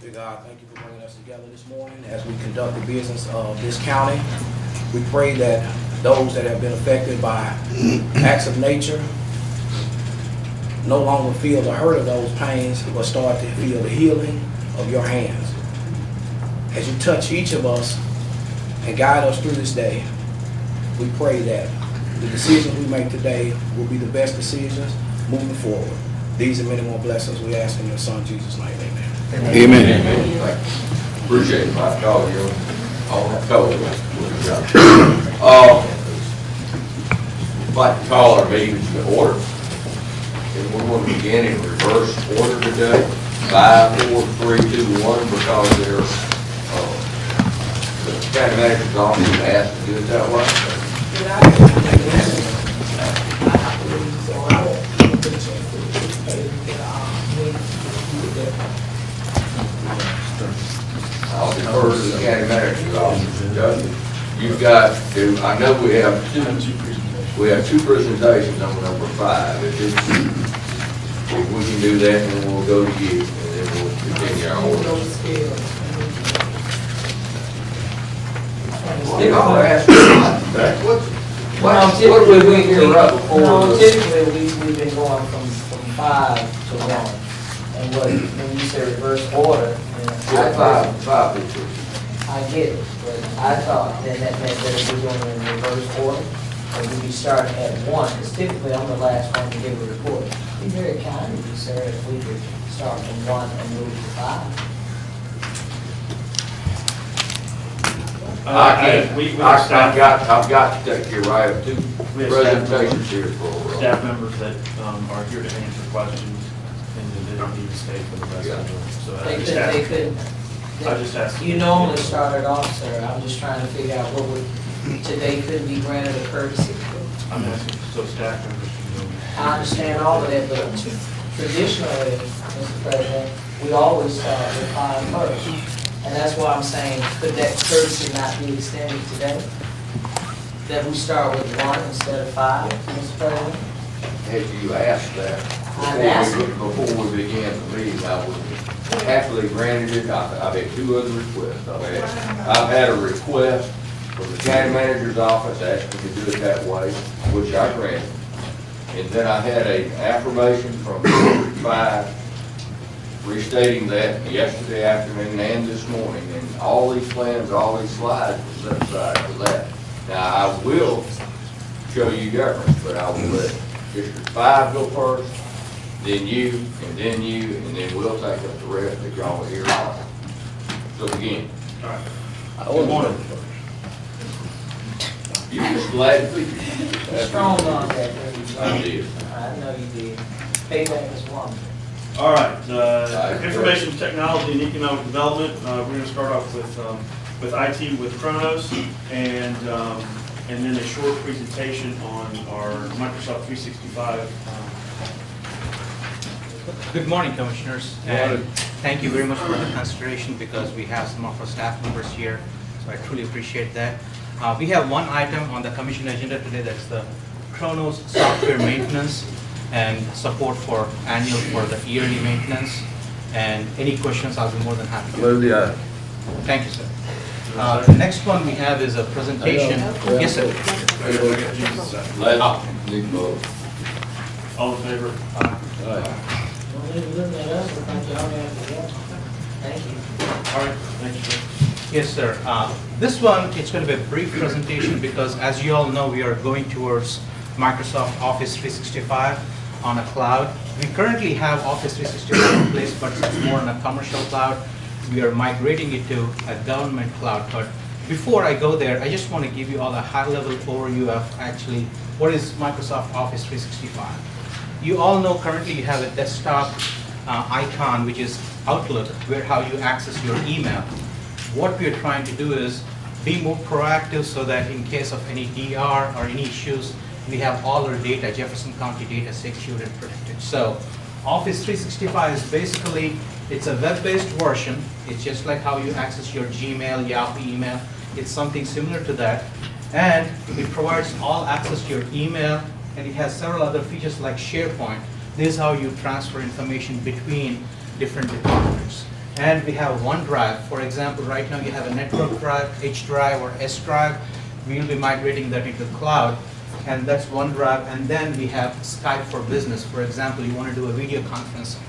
to God. Thank you for bringing us together this morning as we conduct the business of this county. We pray that those that have been affected by acts of nature no longer feel the hurt of those pains, but start to feel the healing of your hands. As you touch each of us and guide us through this day, we pray that the decisions we make today will be the best decisions moving forward. These and many more blessings we ask in your Son, Jesus' name. Amen. Amen. Appreciate it, Mike. Call you on the code. I'd like to call our meeting to order. And we're going to begin in reverse order today. 5, 4, 3, 2, 1, because there's the county manager's office asked to do it that way. I'll defer to the county manager's office. Justin, you've got to, I know we have two presentations on number 5. If we can do that, then we'll go to you, and then we'll continue our order. Typically we've been going from 5 to 1. And when you say reverse order, I get it, but I thought then that meant that if we're going in reverse order, and we'd be starting at 1, because typically I'm the last one to give a report. Be very kind of you, sir, if we could start from 1 and move to 5. I've got to take care. I have 2 presentations here for staff members that are here to answer questions, and they don't need to stay for the rest of the room. So They couldn't. I just asked. You normally start it off, sir. I'm just trying to figure out what would, today couldn't be granted a courtesy. I'm asking, so staff members can go. I understand all of that, but traditionally, Mr. President, we always start with 5 first. And that's why I'm saying, could that courtesy not be extended today? That we start with 1 instead of 5, Mr. President? Had you asked that before we began the meeting, I would happily granted it. I've had 2 other requests. I've had a request from the county manager's office asking me to do it that way, which I granted. And then I had an affirmation from District 5 restating that yesterday afternoon and this morning. And all these plans, all these slides were set aside for that. Now, I will show you governance, but I will let District 5 go first, then you, and then you, and then we'll take up the rest that y'all are here on. So again. All right. Good morning. You just glad to be here. Strong on that. I did. I know you did. Payback is 1. All right. Information technology and economic development. We're going to start off with IT with Kronos, and then a short presentation on our Microsoft 365. Good morning, Commissioners, and thank you very much for the consideration, because we have some of our staff members here, so I truly appreciate that. We have one item on the Commission agenda today, that's the Kronos software maintenance and support for the yearly maintenance. And any questions, I'll be more than happy to. Thank you, sir. The next one we have is a presentation. Yes, sir. All in favor? Thank you. All right. Thank you, sir. Yes, sir. This one, it's going to be a brief presentation, because as you all know, we are going towards Microsoft Office 365 on a cloud. We currently have Office 365 in place, but it's more on a commercial cloud. We are migrating it to a government cloud. But before I go there, I just want to give you all a high-level overview of actually what is Microsoft Office 365. You all know currently you have a desktop icon, which is Outlook, where how you access your email. What we are trying to do is be more proactive, so that in case of any DR or any issues, we have all our data, Jefferson County data, secured and protected. So Office 365 is basically, it's a web-based version. It's just like how you access your Gmail, Yahoo email. It's something similar to that. And it provides all access to your email, and it has several other features like SharePoint. This is how you transfer information between different departments. And we have OneDrive. For example, right now you have a network drive, H drive or S drive. We'll be migrating that into the cloud, and that's OneDrive. And then we have Skype for Business. For example, you want to do a video conference.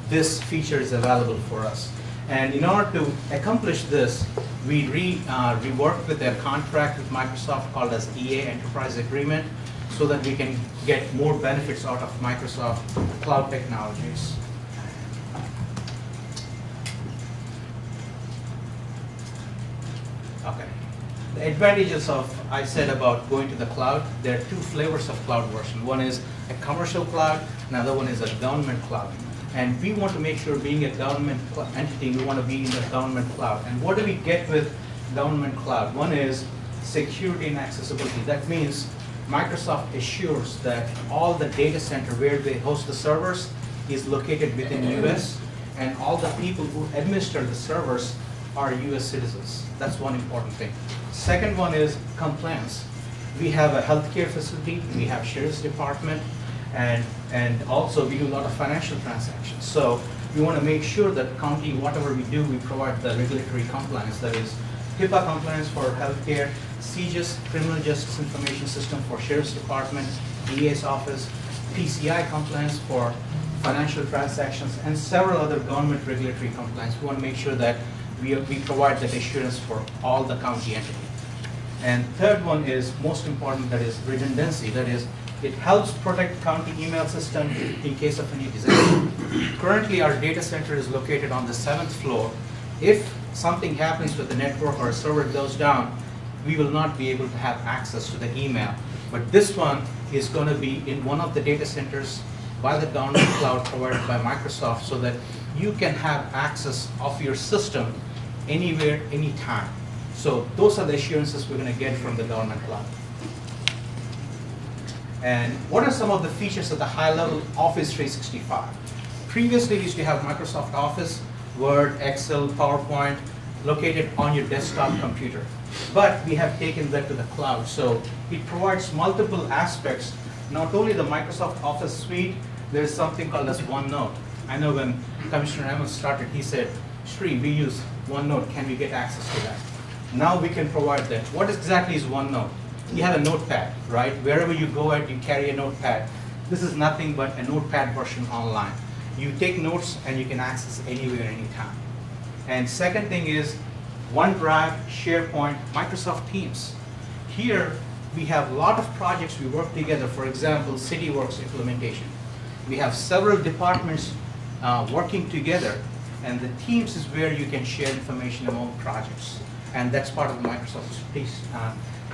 This feature is available for us. And in order to accomplish this, we reworked with their contract with Microsoft called as EA Enterprise Agreement, so that we can get more benefits out of Microsoft cloud technologies. Okay. The advantages of, I said about going to the cloud, there are two flavors of cloud version. One is a commercial cloud, another one is a government cloud. And we want to make sure, being a government entity, we want to be in the government cloud. And what do we get with government cloud? One is security and accessibility. That means Microsoft assures that all the data center where they host the servers is located within US, and all the people who administer the servers are US citizens. That's one important thing. Second one is compliance. We have a healthcare facility, we have sheriff's department, and also we do a lot of financial transactions. So we want to make sure that county, whatever we do, we provide the regulatory compliance. That is HIPAA compliance for healthcare, CJIS, Criminal Justice Information System for Sheriff's Department, DA's office, PCI compliance for financial transactions, and several other government regulatory compliance. We want to make sure that we provide that assurance for all the county entities. And third one is most important, that is redundancy. That is, it helps protect county email system in case of any disaster. Currently, our data center is located on the 7th floor. If something happens with the network or a server goes down, we will not be able to have access to the email. But this one is going to be in one of the data centers by the government cloud provided by Microsoft, so that you can have access of your system anywhere, anytime. So those are the assurances we're going to get from the government cloud. And what are some of the features of the high-level Office 365? Previously, we used to have Microsoft Office, Word, Excel, PowerPoint, located on your desktop computer. But we have taken that to the cloud. So it provides multiple aspects. Not only the Microsoft Office suite, there's something called as OneNote. I know when Commissioner Emmons started, he said, Sri, we use OneNote, can we get access to that? Now we can provide that. What exactly is OneNote? You have a notepad, right? Wherever you go at, you carry a notepad. This is nothing but a notepad version online. You take notes and you can access anywhere, anytime. And second thing is OneDrive, SharePoint, Microsoft Teams. Here we have a lot of projects we work together. For example, CityWorks implementation. We have several departments working together, and the Teams is where you can share information among projects. And that's part of the Microsoft piece.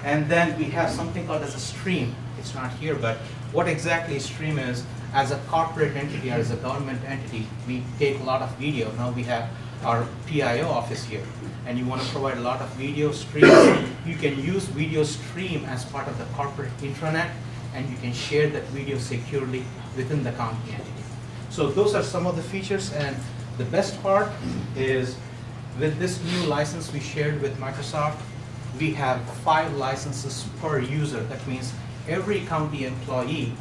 And then we have something called as a stream. It's not here, but what exactly a stream is, as a corporate entity or as a government entity, we take a lot of video. Now we have our PIO office here, and you want to provide a lot of video streams. You can use video stream as part of the corporate intranet, and you can share that video securely within the county entity. So those are some of the features, and the best part is with this new license we shared with Microsoft, we have 5 licenses per user. That means every county employee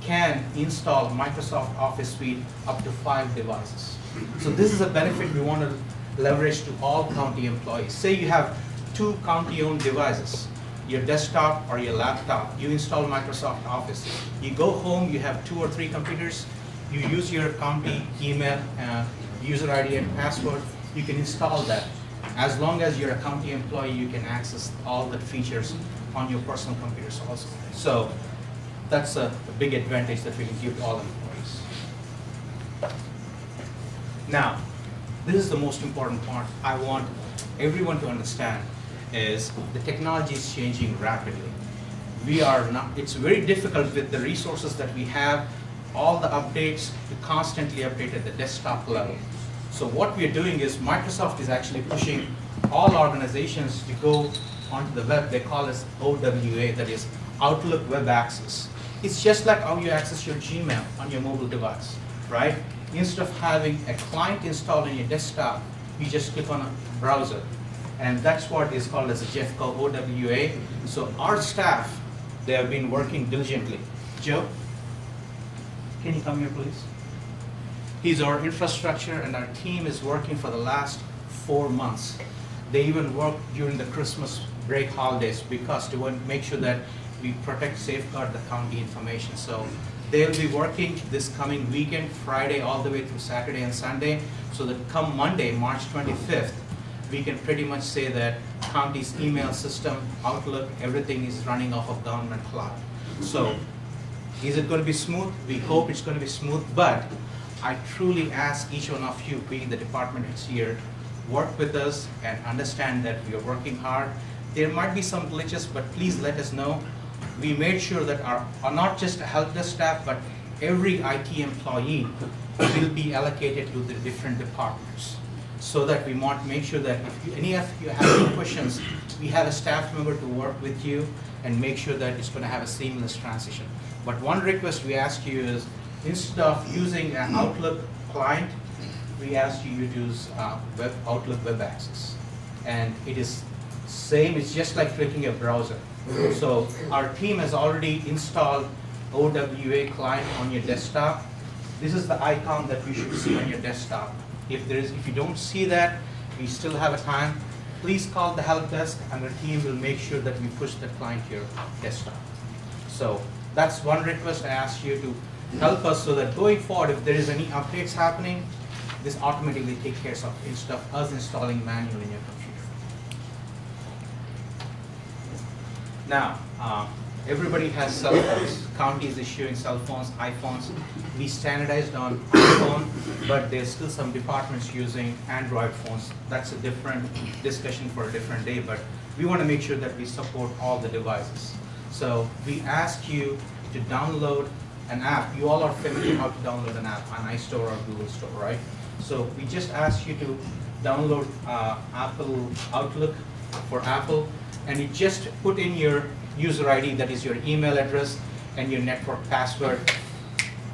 can install Microsoft Office Suite up to 5 devices. So this is a benefit we want to leverage to all county employees. Say you have 2 county-owned devices, your desktop or your laptop, you install Microsoft Office. You go home, you have 2 or 3 computers, you use your county email, user ID and password, you can install that. As long as you're a county employee, you can access all the features on your personal computers also. So that's a big advantage that we can give all employees. Now, this is the most important part I want everyone to understand, is the technology is changing rapidly. It's very difficult with the resources that we have, all the updates, to constantly update at the desktop level. So what we're doing is Microsoft is actually pushing all organizations to go onto the web. They call it OWA, that is Outlook Web Access. It's just like how you access your Gmail on your mobile device, right? Instead of having a client installed on your desktop, you just click on a browser. And that's what is called as a JEFCO OWA. So our staff, they have been working diligently. Joe, can you come here, please? He's our infrastructure, and our team is working for the last 4 months. They even work during the Christmas break holidays because to make sure that we protect, safeguard the county information. So they'll be working this coming weekend, Friday all the way through Saturday and Sunday, so that come Monday, March 25th, we can pretty much say that county's email system, Outlook, everything is running off of government cloud. So is it going to be smooth? We hope it's going to be smooth, but I truly ask each one of you, being the department heads here, work with us and understand that we are working hard. There might be some glitches, but please let us know. We made sure that our not just help desk staff, but every IT employee will be allocated to the different departments, so that we want to make sure that if any of you have any questions, we have a staff member to work with you and make sure that it's going to have a seamless transition. But one request we ask you is, instead of using an Outlook client, we ask you to use Outlook Web Access. And it is same, it's just like clicking a browser. So our team has already installed OWA client on your desktop. This is the icon that you should see on your desktop. If you don't see that, we still have a time. Please call the help desk and the team will make sure that we push that client to your desktop. So that's one request I ask you to help us, so that going forward, if there is any updates happening, this automatically takes care of instead of us installing manually in your computer. Now, everybody has cell phones. County is issuing cell phones, iPhones. We standardized on iPhone, but there's still some departments using Android phones. That's a different discussion for a different day, but we want to make sure that we support all the devices. So we ask you to download an app. You all are familiar how to download an app on iStore or Google Store, right? So we just ask you to download Apple Outlook for Apple, and you just put in your user ID, that is your email address, and your network password.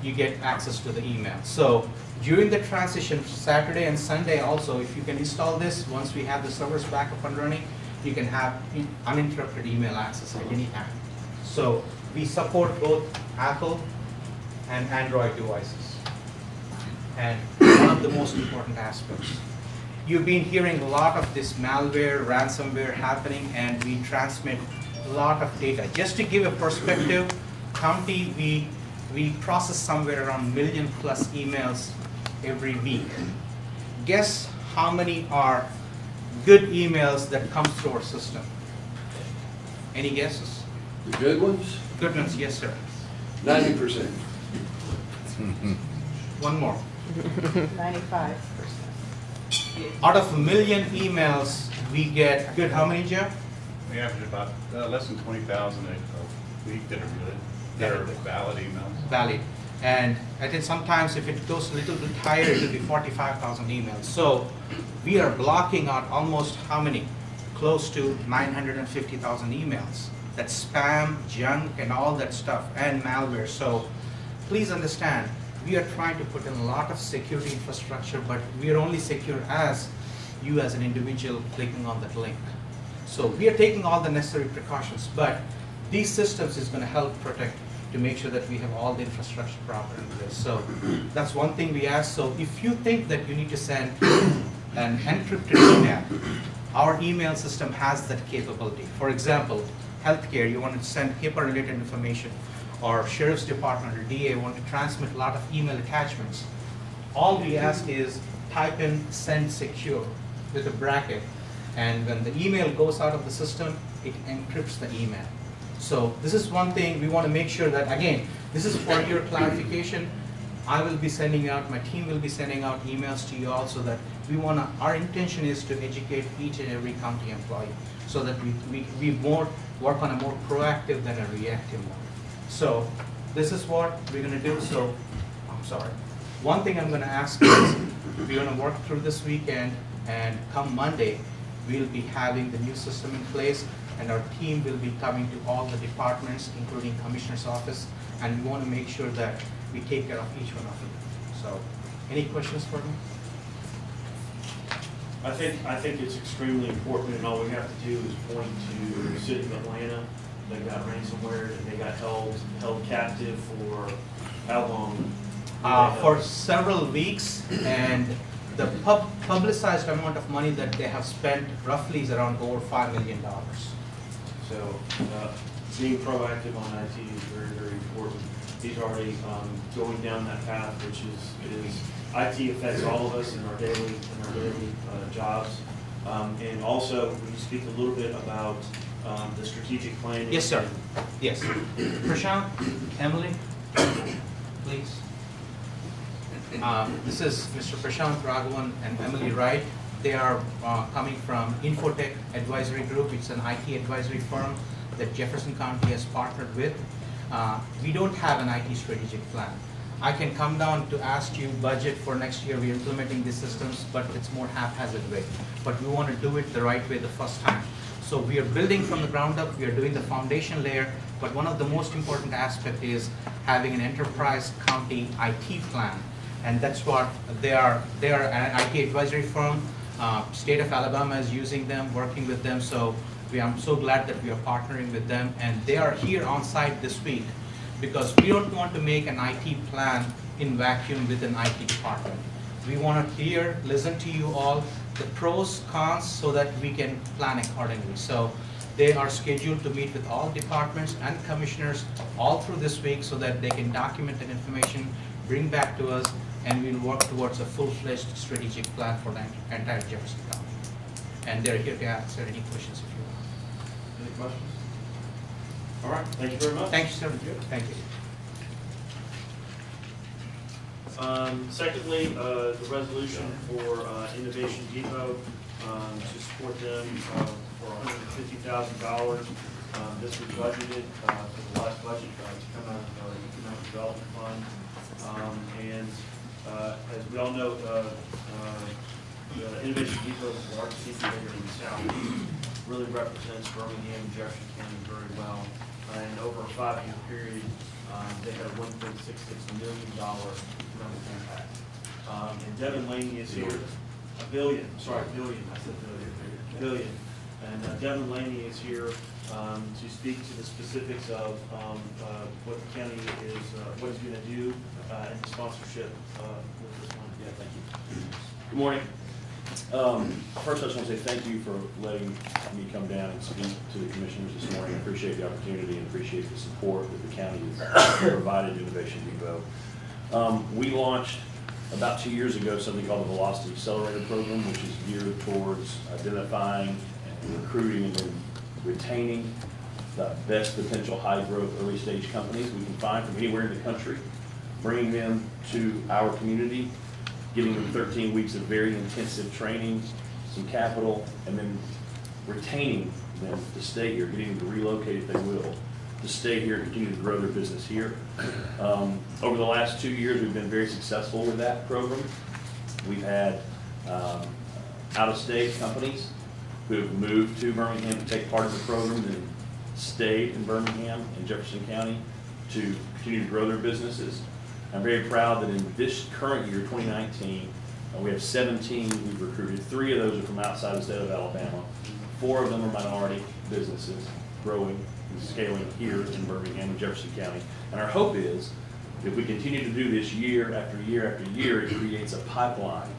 You get access to the email. So during the transition, Saturday and Sunday also, if you can install this, once we have the servers back up and running, you can have uninterrupted email access at any time. So we support both Apple and Android devices. And one of the most important aspects, you've been hearing a lot of this malware, ransomware happening, and we transmit a lot of data. Just to give a perspective, county, we process somewhere around 1 million+ emails every week. Guess how many are good emails that come through our system? Any guesses? The good ones, Good ones, yes, sir. 90%. One more. 95%. Out of 1 million emails, we get good. How many, Jeff? We average about less than 20,000 a week that are good, that are valid emails. Valid. And I think sometimes if it goes a little bit higher, it will be 45,000 emails. So we are blocking out almost how many? Close to 950,000 emails. That's spam, junk, and all that stuff, and malware. So please understand, we are trying to put in a lot of security infrastructure, but we are only secure as you as an individual clicking on that link. So we are taking all the necessary precautions, but these systems is going to help protect, to make sure that we have all the infrastructure proper in place. So that's one thing we ask. So if you think that you need to send an encrypted email, our email system has that capability. For example, healthcare, you want to send HIPAA-related information, or Sheriff's Department or DA want to transmit a lot of email attachments. All we ask is type in send secure with a bracket, and when the email goes out of the system, it encrypts the email. So this is one thing we want to make sure that, again, this is for your clarification. I will be sending out, my team will be sending out emails to you all, so that we want to, our intention is to educate each and every county employee, so that we more work on a more proactive than a reactive mode. So this is what we're going to do. So I'm sorry. One thing I'm going to ask is, we're going to work through this weekend, and come Monday, we'll be having the new system in place, and our team will be coming to all the departments, including Commissioner's Office, and we want to make sure that we take care of each one of them. So, any questions for me? I think it's extremely important, and all we have to do is point to the city of Atlanta. They got ransomware, and they got held captive for how long? For several weeks, and the publicized amount of money that they have spent roughly is around over $5 million. So, being proactive on IT is very, very important. He's already going down that path, which is IT affects all of us in our daily jobs. And also, will you speak a little bit about the strategic planning? Yes, sir. Yes. Prashant, Emily, please. This is Mr. Prashant Raghavan and Emily Wright. They are coming from Infotech Advisory Group. It's an IT advisory firm that Jefferson County has partnered with. We don't have an IT strategic plan. I can come down to ask you budget for next year. We're implementing these systems, but it's more haphazard way. But we want to do it the right way the first time. So we are building from the ground up. We are doing the foundation layer. But one of the most important aspect is having an enterprise county IT plan. And that's what they are. They are an IT advisory firm. State of Alabama is using them, working with them. So I'm so glad that we are partnering with them. And they are here on site this week because we don't want to make an IT plan in vacuum with an IT department. We want to hear, listen to you all, the pros, cons, so that we can plan accordingly. So they are scheduled to meet with all departments and commissioners all through this week so that they can document that information, bring back to us, and we'll work towards a full-fledged strategic plan for the entire Jefferson County. And they're here to answer any questions if you want. Any questions? All right, thank you very much. Thank you, sir. Thank you. Secondly, the resolution for Innovation Depot to support them for $150,000. This was budgeted for the last budget to come out of our Economic Development Fund. And as we all know, the Innovation Depot is the largest incubator in the South. Really represents Birmingham and Jefferson County very well. And over a 5-year period, they had a $1.66 million economic impact. And Devin Laney is here. Billion. I said billion. And Devin Laney is here to speak to the specifics of what the county is, what it's going to do in the sponsorship with this one. Yeah, thank you. Good morning. First, I just want to say thank you for letting me come down and speak to the commissioners this morning. I appreciate the opportunity and appreciate the support that the county has provided to Innovation Depot. We launched about 2 years ago something called the Velocity Accelerator Program, which is geared towards identifying and recruiting and then retaining the best potential high-growth early-stage companies we can find from anywhere in the country, bringing them to our community, giving them 13 weeks of very intensive training, some capital, and then retaining them to stay here, getting them to relocate if they will, to stay here and continue to grow their business here. Over the last 2 years, we've been very successful with that program. We've had out-of-state companies who have moved to Birmingham to take part in the program and stayed in Birmingham and Jefferson County to continue to grow their businesses. I'm very proud that in this current year, 2019, we have 17 we've recruited. 3 of those are from outside the state of Alabama. 4 of them are minority businesses growing and scaling here in Birmingham and Jefferson County. And our hope is, if we continue to do this year after year after year, it creates a pipeline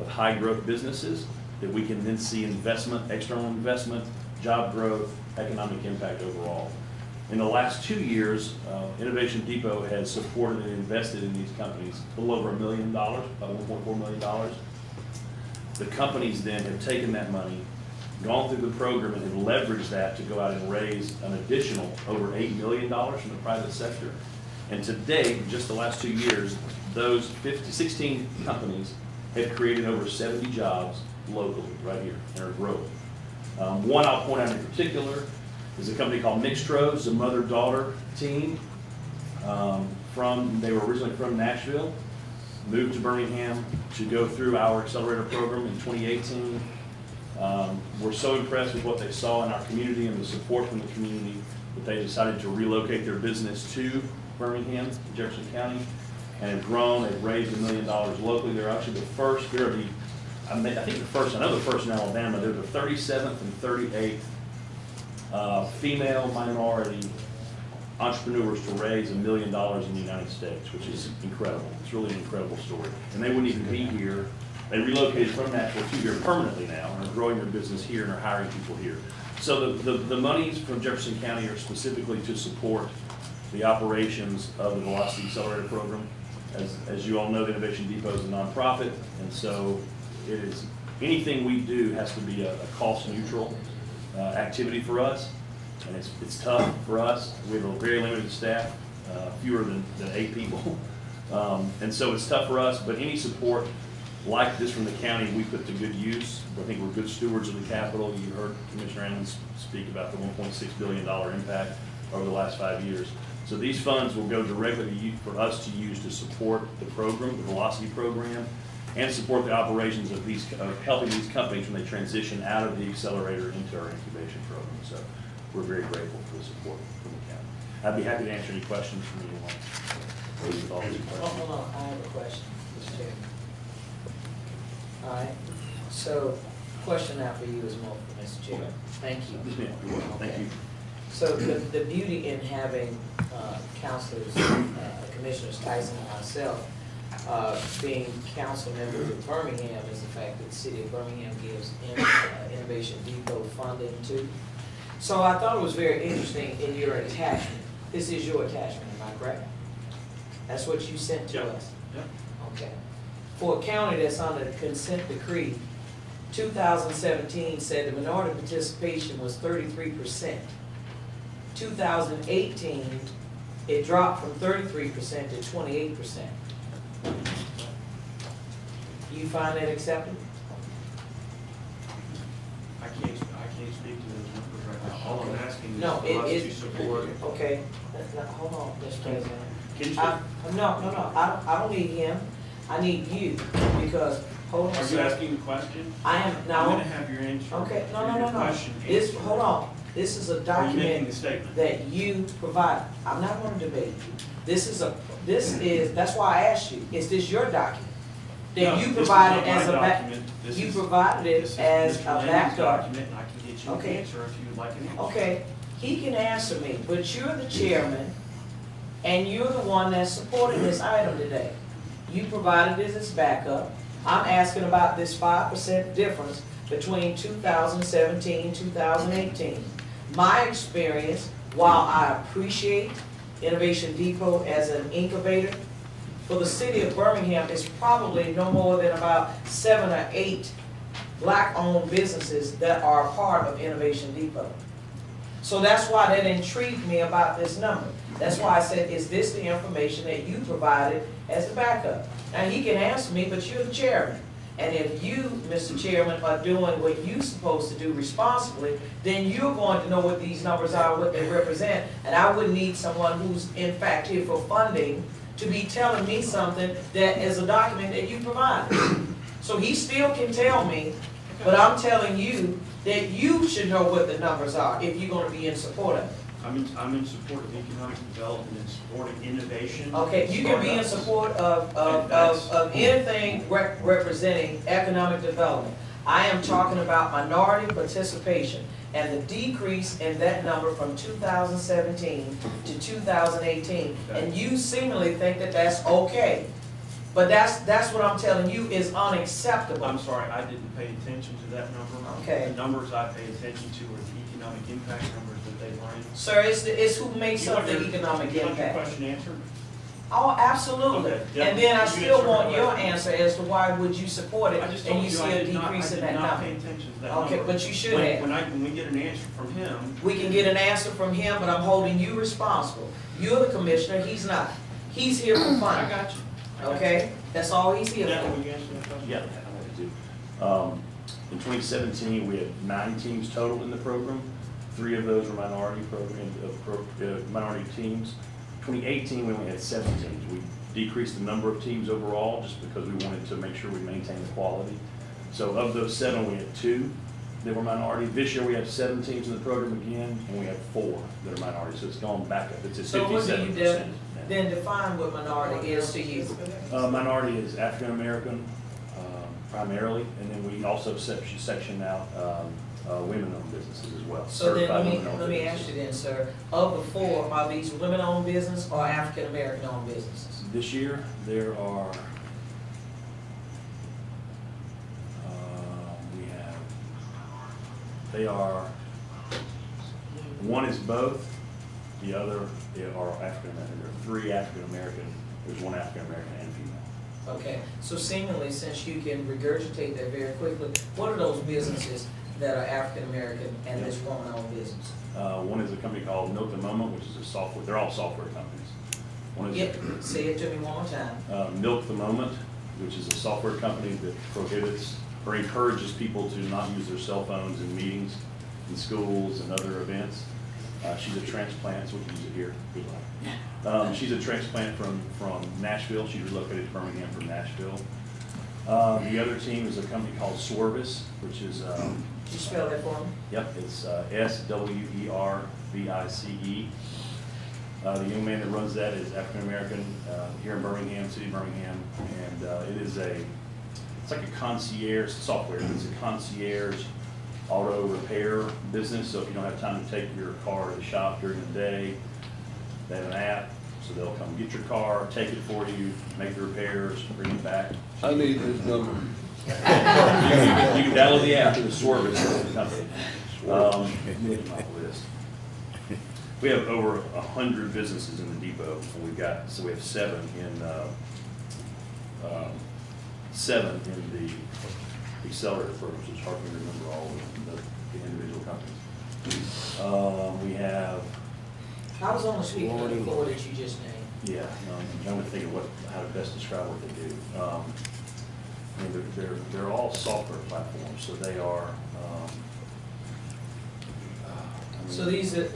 of high growth businesses that we can then see investment, external investment, job growth, economic impact overall. In the last 2 years, Innovation Depot has supported and invested in these companies a little over $1 million, about $1.4 million. The companies then have taken that money, gone through the program, and have leveraged that to go out and raise an additional over $8 million from the private sector. And to date, in just the last 2 years, those 16 companies have created over 70 jobs locally, right here, and are growing. One I'll point out in particular is a company called Mixtros, a mother-daughter team. They were originally from Nashville, moved to Birmingham to go through our accelerator program in 2018. We're so impressed with what they saw in our community and the support from the community that they decided to relocate their business to Birmingham, Jefferson County, and have grown. They've raised $1 million locally. They're actually the first, I know the first in Alabama. They're the 37th and 38th female minority entrepreneurs to raise $1 million in the United States, which is incredible. It's really an incredible story. And they wouldn't even be here. They relocated from Nashville to here permanently now, and are growing their business here and are hiring people here. So the monies from Jefferson County are specifically to support the operations of the Velocity Accelerator Program. As you all know, the Innovation Depot is a nonprofit, and so it is, anything we do has to be a cost neutral activity for us. And it's tough for us. We have a very limited staff, fewer than 8 people. And so it's tough for us, but any support like this from the county, we put to good use. I think we're good stewards of the capital. You heard Commissioner Ammons speak about the $1.6 billion impact over the last 5 years. So these funds will go directly to for us to use to support the program, the Velocity program, and support the operations of helping these companies when they transition out of the accelerator into our incubation program. So we're very grateful for the support from the county. I'd be happy to answer any questions from anyone. Hold on, I have a question, Mr. Chairman. All right, so question now for you is more for Mr. Chairman. Thank you. Yeah, you're welcome. Thank you. So the beauty in having counselors, Commissioners Tyson and myself, being council members of Birmingham is the fact that the city of Birmingham gives Innovation Depot funding too. So I thought it was very interesting in your attachment. This is your attachment, am I correct? That's what you sent to us? Yep. Okay. For a county that's under the consent decree, 2017 said the minority participation was 33%. 2018, it dropped from 33% to 28%. You find that acceptable? I can't speak to those numbers right now. All I'm asking is No, for us it to support. Okay, hold on, Mr. President. Can you, No, I don't need him, I need you, because, hold on a are you second. asking a question? I am, I'm no, gonna have your answer. okay, for your no. question This, answered. hold on, this is a Are you making document a statement? that you provide. I'm not gonna debate you. That's why I asked you, is this your document? No, That you this is provided not my as a document. This you is- provided This it is as a Mr. Lindsay's backup. document, and I can get you an Okay. answer if you would like an answer. Okay, he can answer me, but you're the chairman, and you're the one that's supporting this item today. You provided it as backup. I'm asking about this 5% difference between 2017 and 2018. My experience, while I appreciate Innovation Depot as an incubator, for the city of Birmingham, it's probably no more than about 7 or 8 black-owned businesses that are a part of Innovation Depot. So that's why that intrigued me about this number. That's why I said, is this the information that you provided as a backup? Now, he can answer me, but you're the chairman. And if you, Mr. Chairman, are doing what you're supposed to do responsibly, then you're going to know what these numbers are, what they represent. And I would need someone who's in fact here for funding to be telling me something that is a document that you provided. So he still can tell me, but I'm telling you that you should know what the numbers are if you're gonna be in support of it. I'm in support of economic development and supporting innovation. Okay, you can be in startups. support of anything representing economic development. I am talking about minority participation and the decrease in that number from 2017 to 2018. And you seemingly think that that's okay. But that's what I'm telling you is unacceptable. I'm sorry, I didn't pay attention to that number. Okay. The numbers I pay attention to are the economic impact numbers that they bring. Sir, it's who makes You up want the your- economic you want your impact. question answered? Oh, absolutely. Okay, yeah. And then I You still answered want my your question. answer as to why would you support it I just and told you you see I a did not, I decrease in did that not pay number. attention to that Okay, number. but you should have. When we get an answer from him, We can get an answer from him, but I'm holding you responsible. You're the commissioner, he's not. He's here for I fun, got you. I got you. okay? That's all he's here Yeah, for. will you answer that question? Yeah, I'm happy to. In 2017, we had 9 teams total in the program. 3 of those were minority minority teams. 2018, we only had 7 teams. We decreased the number of teams overall just because we wanted to make sure we maintained the quality. So of those 7, we had 2 that were minority. This year, we have 7 teams in the program again, and we have 4 that are minority. So it's gone back up. It's at 57%. So what do you now. then define what minority is to you? Minority is African American primarily, and then we also section out women-owned businesses as well. So then, certified women-owned let me businesses. ask you then, sir, of the four, are these women-owned business or African-American-owned businesses? This year, there are, they are, one is both, the other they are African-American. There are 3 African-American, there's 1 African-American and female. Okay, so seemingly, since you can regurgitate that very quickly, what are those businesses that are African-American and this woman-owned business? One is a company called Milk the Moment, which is a software, they're all software companies. One is Yep, say it to me one more time. Milk the Moment, which is a software company that prohibits or encourages people to not use their cell phones in meetings, in schools, and other events. She's a transplant, so we can use it here. Good luck. She's a transplant from Nashville. She relocated to Birmingham from Nashville. The other team is a company called Swervis, which is, Could you spell that for me? yep, it's SWERVICE. The young man that runs that is African-American here in Birmingham, city of Birmingham, and it's like a concierge software. It's a concierge auto repair business, so if you don't have time to take your car to the shop during the day, they have an app, so they'll come get your car, take it for you, make the repairs, bring it back. I need this number. You can download the app through the Swervis company. My list. We have over 100 businesses in the depot, and we have 7 in the accelerator programs, which hard to remember all of the individual companies. We have, I was only speaking of the four that you just named. yeah, I'm trying to think of how to best describe what they do. I mean, they're all software platforms, so they are. So these are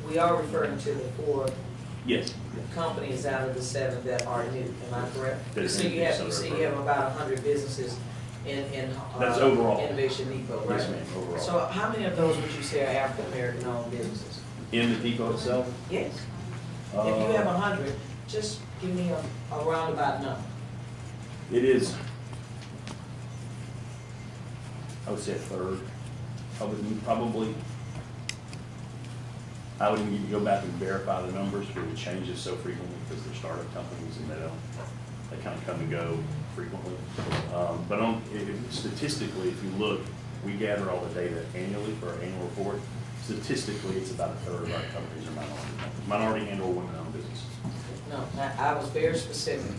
we are referring to the 4 Yes. companies out of the 7 that are new, am I correct? You That's see, you have accelerator about 100 businesses in That's overall. Innovation Depot, right? Yes, ma'am, overall. So how many of those would you say are African-American owned businesses? In the depot itself? Yes. If you have 100, just give me a roundabout number. It is, I would say a third, probably. I would need to go back and verify the numbers because it changes so frequently because they're startup companies and they kind of come and go frequently. But statistically, if you look, we gather all the data annually for our annual report. Statistically, it's about a third of our companies are minority and or women-owned businesses. No, I was very specific.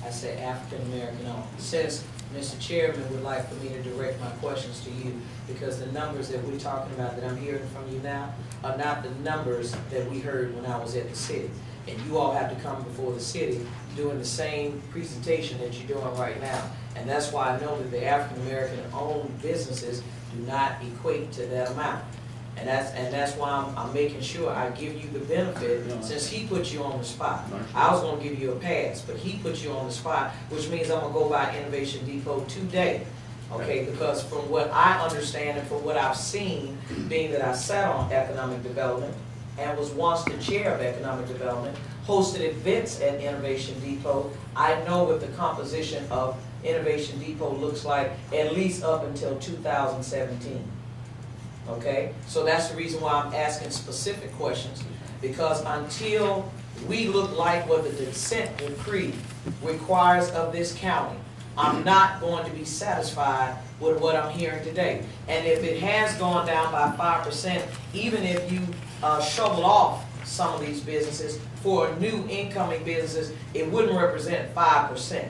I said African-American owned. Since Mr. Chairman would like for me to direct my questions to you, because the numbers that we're talking about that I'm hearing from you now are not the numbers that we heard when I was at the city. And you all have to come before the city doing the same presentation that you're doing right now. And that's why I know that the African-American owned businesses do not equate to that amount. And that's why I'm making sure I give you the benefit, since he put you on the spot. I was gonna give you a pass, but he put you on the spot, which means I'm gonna go by Innovation Depot today. Okay, because from what I understand and from what I've seen, being that I sat on economic development and was once the chair of economic development, hosted events at Innovation Depot, I know what the composition of Innovation Depot looks like, at least up until 2017. Okay, so that's the reason why I'm asking specific questions, because until we look like what the consent decree requires of this county, I'm not going to be satisfied with what I'm hearing today. And if it has gone down by 5%, even if you shovel off some of these businesses for new incoming businesses, it wouldn't represent 5%.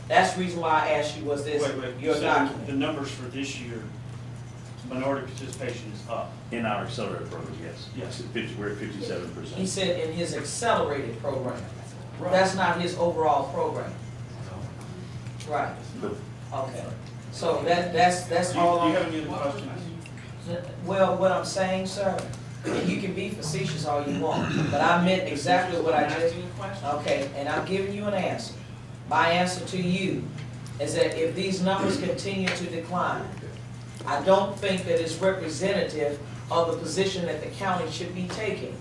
That's the reason why I asked you, was this your So document? the numbers for this year, minority participation is up. In our accelerator program, yes. Yes. We're at 57%. He said in his accelerated program. That's not his overall program. Right, But okay. So that's Do all. you have any other questions? Well, what I'm saying, sir, and you can be facetious all you want, but I meant exactly what I just. Okay, and I'm giving you an answer. My answer to you is that if these numbers continue to decline, I don't think that it's representative of the position that the county should be taking.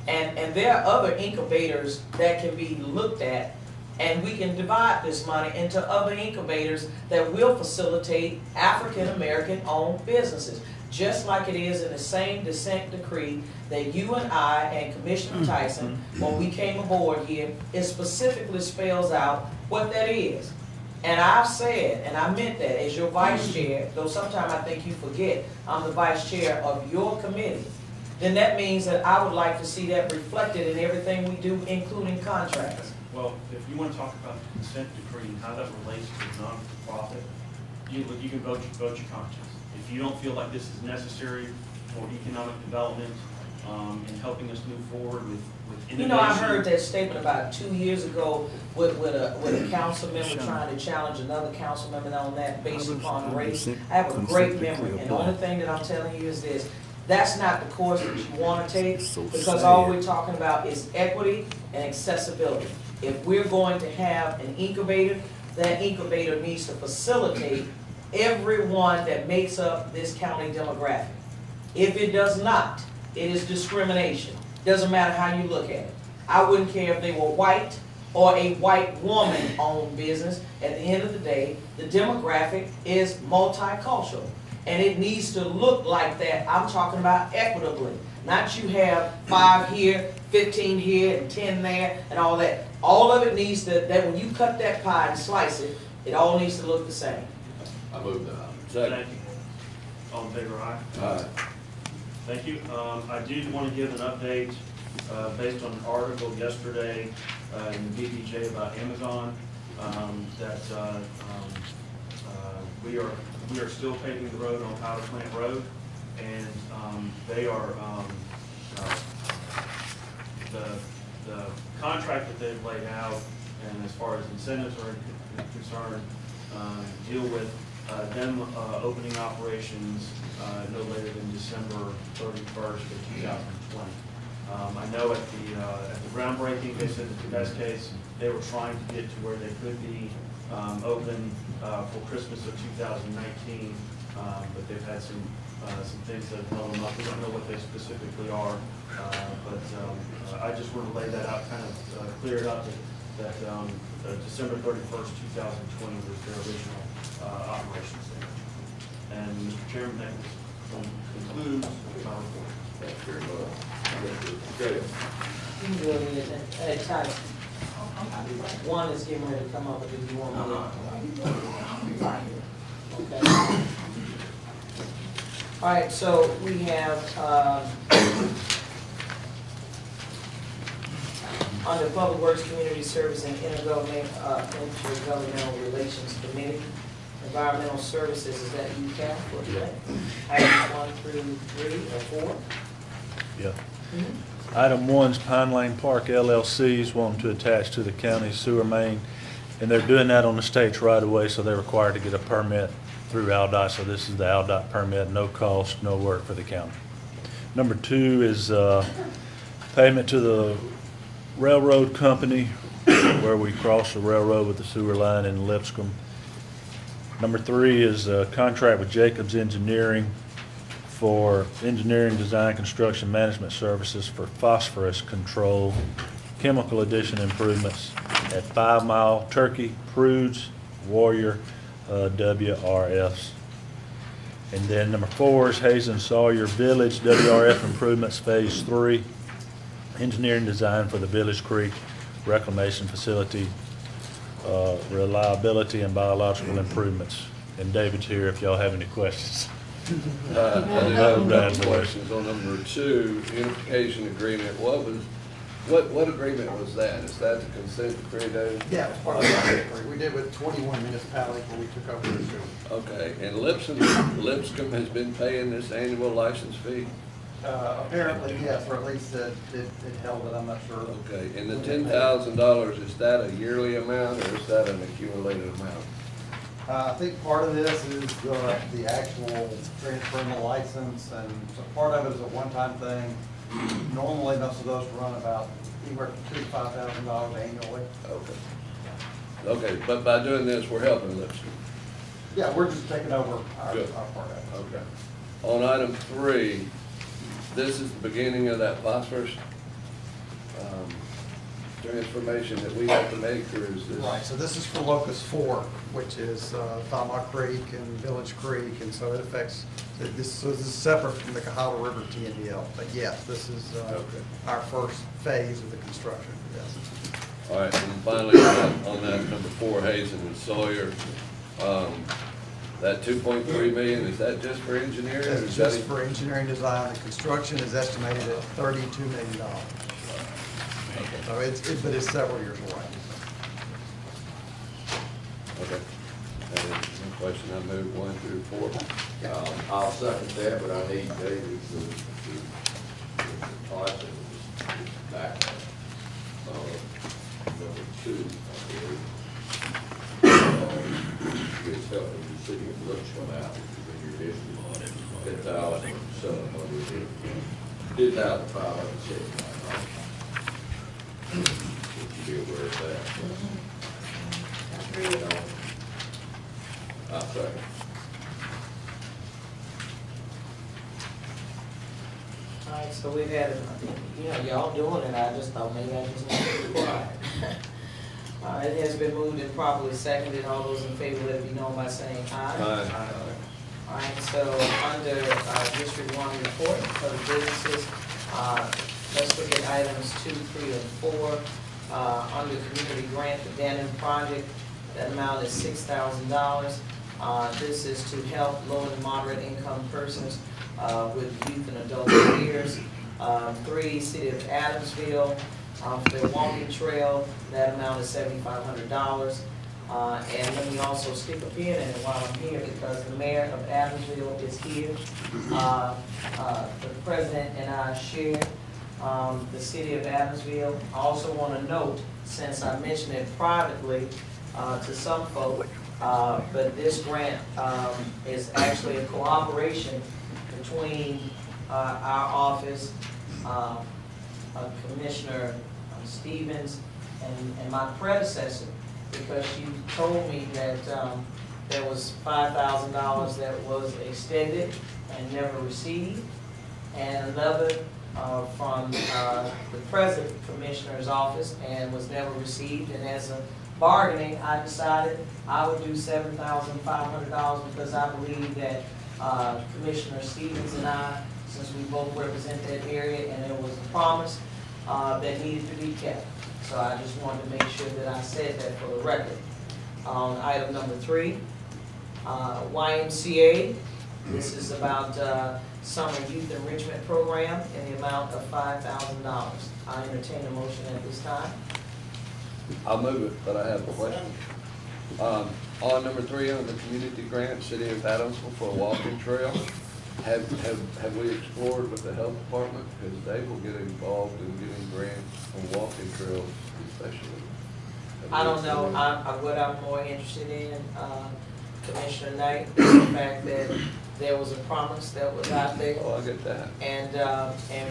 And there are other incubators that can be looked at, and we can divide this money into other incubators that will facilitate African-American owned businesses. just like it is in the same dissent decree that you and I and Commissioner Tyson, when we came aboard here, it specifically spells out what that is. And I've said, and I meant that as your vice chair, though sometimes I think you forget, I'm the vice chair of your committee, then that means that I would like to see that reflected in everything we do, including contracts. Well, if you want to talk about the consent decree and how that relates to non-profit, you can vote your conscience. If you don't feel like this is necessary for economic development, and helping us move forward with innovation. You know, I heard that statement about 2 years ago with a council member trying to challenge another council member on that based upon race. I have a great memory, and the only thing that I'm telling you is this: that's not the course that you want to take, because all we're talking about is equity and accessibility. If we're going to have an incubator, that incubator needs to facilitate everyone that makes up this county demographic. If it does not, it is discrimination. Doesn't matter how you look at it. I wouldn't care if they were white or a white woman-owned business. At the end of the day, the demographic is multicultural, and it needs to look like that. I'm talking about equitably. Not you have 5 here, 15 here, and 10 there, and all that. All of it needs to, that when you cut that pie and slice it, it all needs to look the same. I move that. Thank you. All in favor, aye? Aye. Thank you. I did want to give an update based on an article yesterday in the BBJ about Amazon, that we are still paving the road on Powder Plant Road, and they are the contract that they've laid out, and as far as incentives are concerned, deal with them opening operations no later than December 31st of 2020. I know at the groundbreaking, they said that the best case, they were trying to get to where they could be open for Christmas of 2019, but they've had some things that have held them up. We don't know what they specifically are, but I just want to lay that out, kind of clear it up that December 31st, 2020 was their original operations there. And Mr. Chairman, that concludes my report. Thank you very much. Okay. You can go ahead. Hey, Ty, one is getting ready to come up, but if you want me to. Okay. All right, so we have, under Public Works, Community Service, and Intergovernmental Relations Committee, Environmental Services, is that you, Cal, for today? Items 1 through 3 or 4? Yeah. Item 1 is Pine Lane Park LLC's wanting to attach to the county sewer main, and they're doing that on the state's right of way, so they're required to get a permit through ALDOT. So this is the ALDOT permit, no cost, no work for the county. Number 2 is payment to the railroad company where we cross the railroad with the sewer line in Lipscomb. Number 3 is a contract with Jacobs Engineering for engineering, design, construction, management services for phosphorus control, chemical addition improvements at 5 Mile, Turkey, Prudes, Warrior, WRFs. And then number 4 is Hazen Sawyer Village WRF improvements Phase 3, engineering design for the Village Creek reclamation facility, reliability and biological improvements. And David's here if y'all have any questions. I do have a couple questions on number 2, unification agreement. What agreement was that? Is that the consent decree, David? Yeah, it was part of the decree. We did with 21 municipalities when we took over the sewer. Okay, and Lipscomb has been paying this annual license fee? Apparently, yes, or at least it held it, I'm not sure. Okay, and the $10,000, is that a yearly amount or is that an accumulated amount? I think part of this is the actual transferring the license, and so part of it is a one-time thing. Normally, most of those run about anywhere from $2,000 to $5,000 annually. Okay. Okay, but by doing this, we're helping Lipscomb? Yeah, we're just taking over our Good. part of it. Okay. On item 3, this is the beginning of that phosphorus transformation that we have to make, or is this? Right, so this is for Locust Fork, which is Thama Creek and Village Creek, and so it affects, this is separate from the Cahaba River TNDL. But yes, this is Okay. our first phase of the construction, yes. All right, and finally, on that number 4, Hazen and Sawyer, that 2.3 million, is that just for engineering? or That's is that just for engineering design. The construction is estimated at $32 million. So but it's several years away. Okay. That is no question. I move 1 through 4. I'll second that, but I need David to toss it back. Number 2, I believe. It's helping the city of Lashunda out, which is in your district. 10,579. Would you be aware of that? I'll second. All right, so we've had, y'all doing it, I just thought maybe I just need to be quiet. It has been moved and properly seconded. All those in favor, let it be known by saying aye. Aye. All right, so under District 1 report for the businesses, let's look at items 2, 3, and 4. Under community grant, the Dannon project, that amount is $6,000. This is to help low and moderate income persons with youth and adult careers. 3, City of Adamsville, for their walking trail, that amount is $7,500. And let me also stick a pin in it while I'm here, because the mayor of Adamsville is here. The president and I share the city of Adamsville. I also want to note, since I mentioned it privately to some folk, but this grant is actually a cooperation between our office, Commissioner Stevens, and my predecessor, because she told me that there was $5,000 that was extended and never received, and another from the present commissioner's office and was never received. And as a bargaining, I decided I would do $7,500 because I believe that Commissioner Stevens and I, since we both represent that area, and there was a promise that needed to be kept. So I just wanted to make sure that I said that for the record. Item number 3, YMCA. This is about summer youth enrichment program in the amount of $5,000. I entertain a motion at this time. I'll move it, but I have a question. On number 3, on the community grant, City of Adamsville for a walking trail, have we explored with the health department, because they will get involved in getting grants on walking trails especially? I don't know. What I'm more interested in, Commissioner Knight, is the fact that there was a promise that was out there. Oh, I get that. And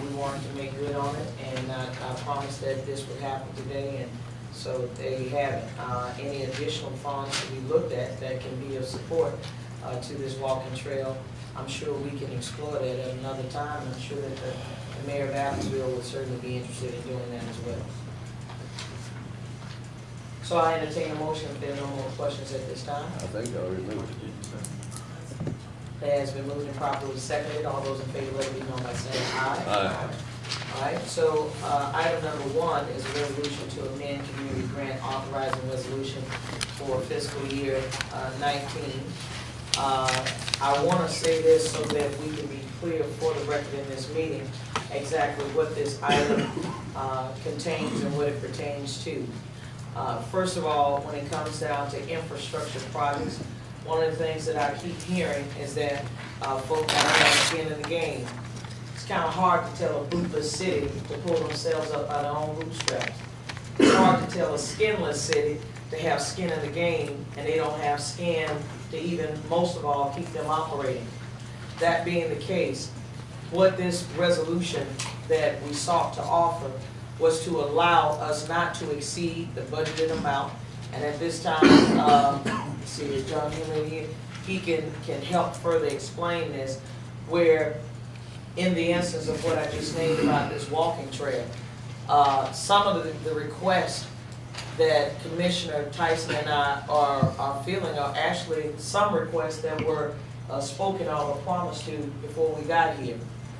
we wanted to make good on it, and I promised that this would happen today, and so there you have it. Any additional funds to be looked at that can be of support to this walking trail, I'm sure we can explore that at another time. I'm sure that the mayor of Adamsville would certainly be interested in doing that as well. So I entertain a motion if there are no more questions at this time. I think I already moved it. It has been moved and properly seconded. All those in favor, let it be known by saying aye. Aye. All right, so item number 1 is a resolution to amend community grant authorizing resolution for fiscal year 19. I want to say this so that we can be clear for the record in this meeting exactly what this item contains and what it pertains to. First of all, when it comes down to infrastructure projects, one of the things that I keep hearing is that folks have skin in the game. It's kind of hard to tell a bootless city to pull themselves up by their own bootstraps. It's hard to tell a skinless city to have skin in the game, and they don't have skin to even, most of all, keep them operating. That being the case, what this resolution that we sought to offer was to allow us not to exceed the budgeted amount. And at this time, let's see, is John Henry here? He can help further explain this, where in the instance of what I just named about this walking trail, some of the requests that Commissioner Tyson and I are feeling are actually some requests that were spoken of or promised to before we got here.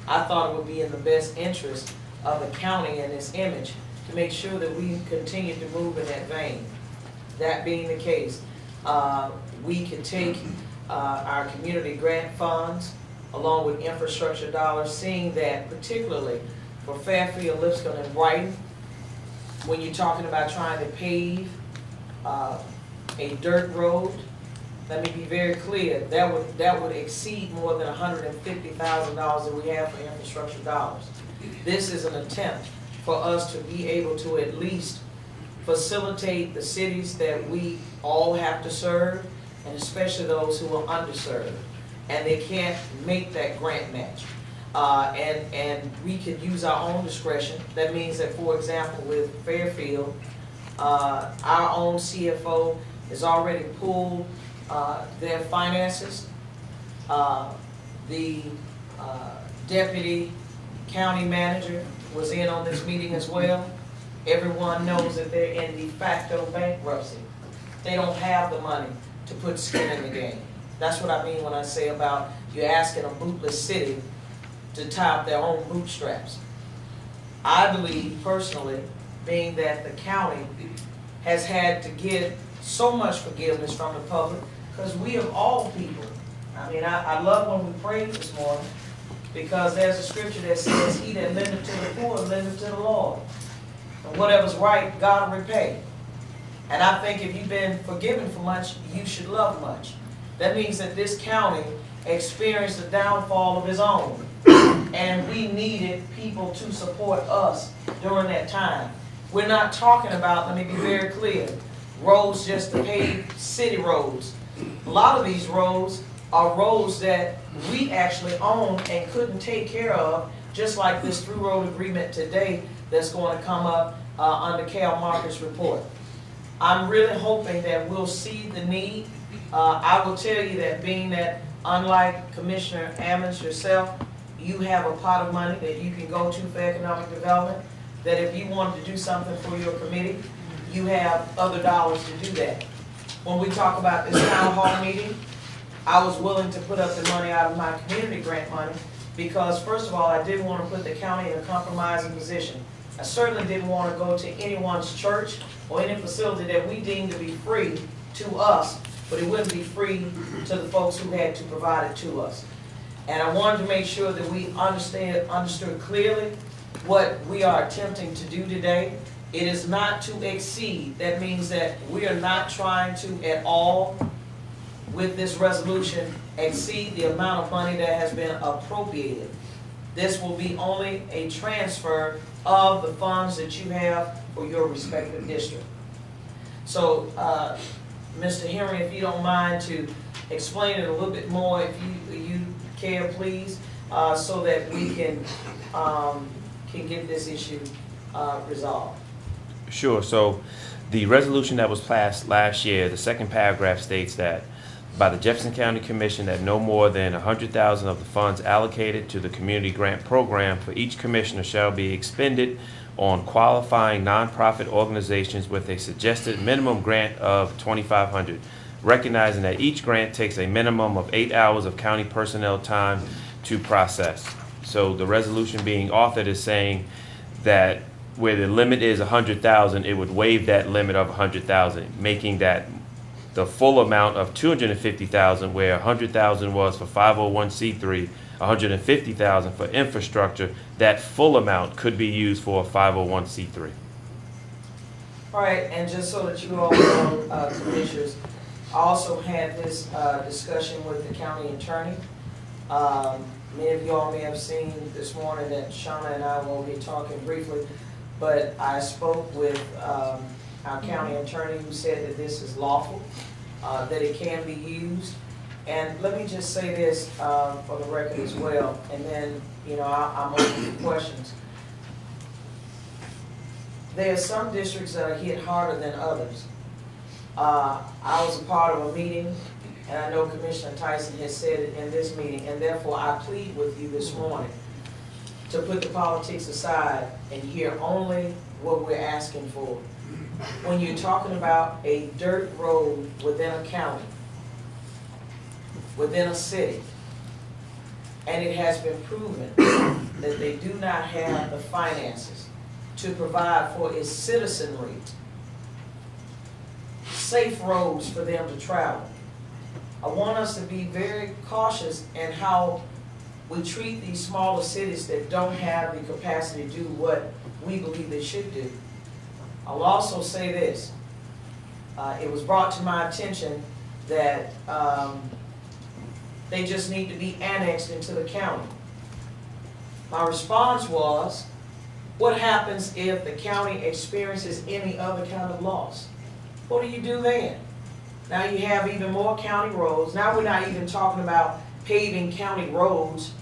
I thought it would be in the best interest of the county and its image to make sure that we continue to move in that vein. That being the case, we can take our community grant funds along with infrastructure dollars, seeing that particularly for Fairfield, Lipscomb, and Brighton, when you're talking about trying to pave a dirt road, let me be very clear, that would exceed more than $150,000 that we have for infrastructure dollars. This is an attempt for us to be able to at least facilitate the cities that we all have to serve, and especially those who are underserved, and they can't make that grant match. And we could use our own discretion. That means that, for example, with Fairfield, our own CFO has already pulled their finances. The deputy county manager was in on this meeting as well. Everyone knows that they're in de facto bankruptcy. They don't have the money to put skin in the game. That's what I mean when I say about you're asking a bootless city to tie up their own bootstraps. I believe personally, being that the county has had to get so much forgiveness from the public, because we of all people, I mean, I love when we prayed this morning, because there's a scripture that says, he that lendeth to the poor, lendeth to the Lord. And whatever's right, God will repay. And I think if you've been forgiven for much, you should love much. That means that this county experienced a downfall of its own. And we needed people to support us during that time. We're not talking about, let me be very clear, roads just to pave city roads. A lot of these roads are roads that we actually own and couldn't take care of, just like this through road agreement today that's going to come up under Cal Marcus' report. I'm really hoping that we'll see the need. I will tell you that being that, unlike Commissioner Ammons yourself, you have a pot of money that you can go to for economic development, that if you wanted to do something for your committee, you have other dollars to do that. When we talk about this town hall meeting, I was willing to put up the money out of my community grant money because, first of all, I didn't want to put the county in a compromising position. I certainly didn't want to go to anyone's church or any facility that we deemed to be free to us, but it wouldn't be free to the folks who had to provide it to us. And I wanted to make sure that we understood clearly what we are attempting to do today. It is not to exceed. That means that we are not trying to at all, with this resolution, exceed the amount of money that has been appropriated. This will be only a transfer of the funds that you have for your respective district. So, Mr. Henry, if you don't mind to explain it a little bit more, if you care, please, so that we can get this issue resolved. Sure. So the resolution that was passed last year, the second paragraph states that by the Jefferson County Commission that no more than $100,000 of the funds allocated to the community grant program for each commissioner shall be expended on qualifying nonprofit organizations with a suggested minimum grant of $2,500, recognizing that each grant takes a minimum of 8 hours of county personnel time to process. So the resolution being authored is saying that where the limit is $100,000, it would waive that limit of $100,000, making that the full amount of $250,000, where $100,000 was for 501c3, $150,000 for infrastructure. That full amount could be used for a 501c3. All right, and just so that you all know, commissioners, I also had this discussion with the county attorney. Many of you all may have seen this morning that Shauna and I will be talking briefly, but I spoke with our county attorney who said that this is lawful, that it can be used. And let me just say this for the record as well, and then, you know, I'm open to questions. There are some districts that are hit harder than others. I was a part of a meeting, and I know Commissioner Tyson has said it in this meeting, and therefore I plead with you this morning to put the politics aside and hear only what we're asking for. When you're talking about a dirt road within a county, within a city, and it has been proven that they do not have the finances to provide for its citizenry safe roads for them to travel. I want us to be very cautious in how we treat these smaller cities that don't have the capacity to do what we believe they should do. I'll also say this. It was brought to my attention that they just need to be annexed into the county. My response was, what happens if the county experiences any other kind of loss? What do you do then? Now you have even more county roads. Now we're not even talking about paving county roads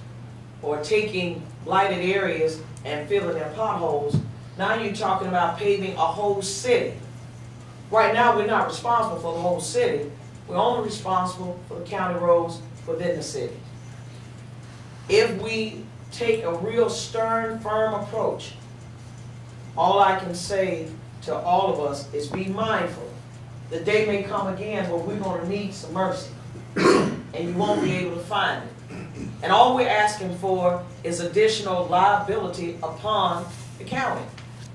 or taking blighted areas and filling their potholes. Now you're talking about paving a whole city. Right now we're not responsible for the whole city. We're only responsible for the county roads within the city. If we take a real stern, firm approach, all I can say to all of us is be mindful. The day may come again where we're going to need some mercy, and you won't be able to find it. And all we're asking for is additional liability upon the county.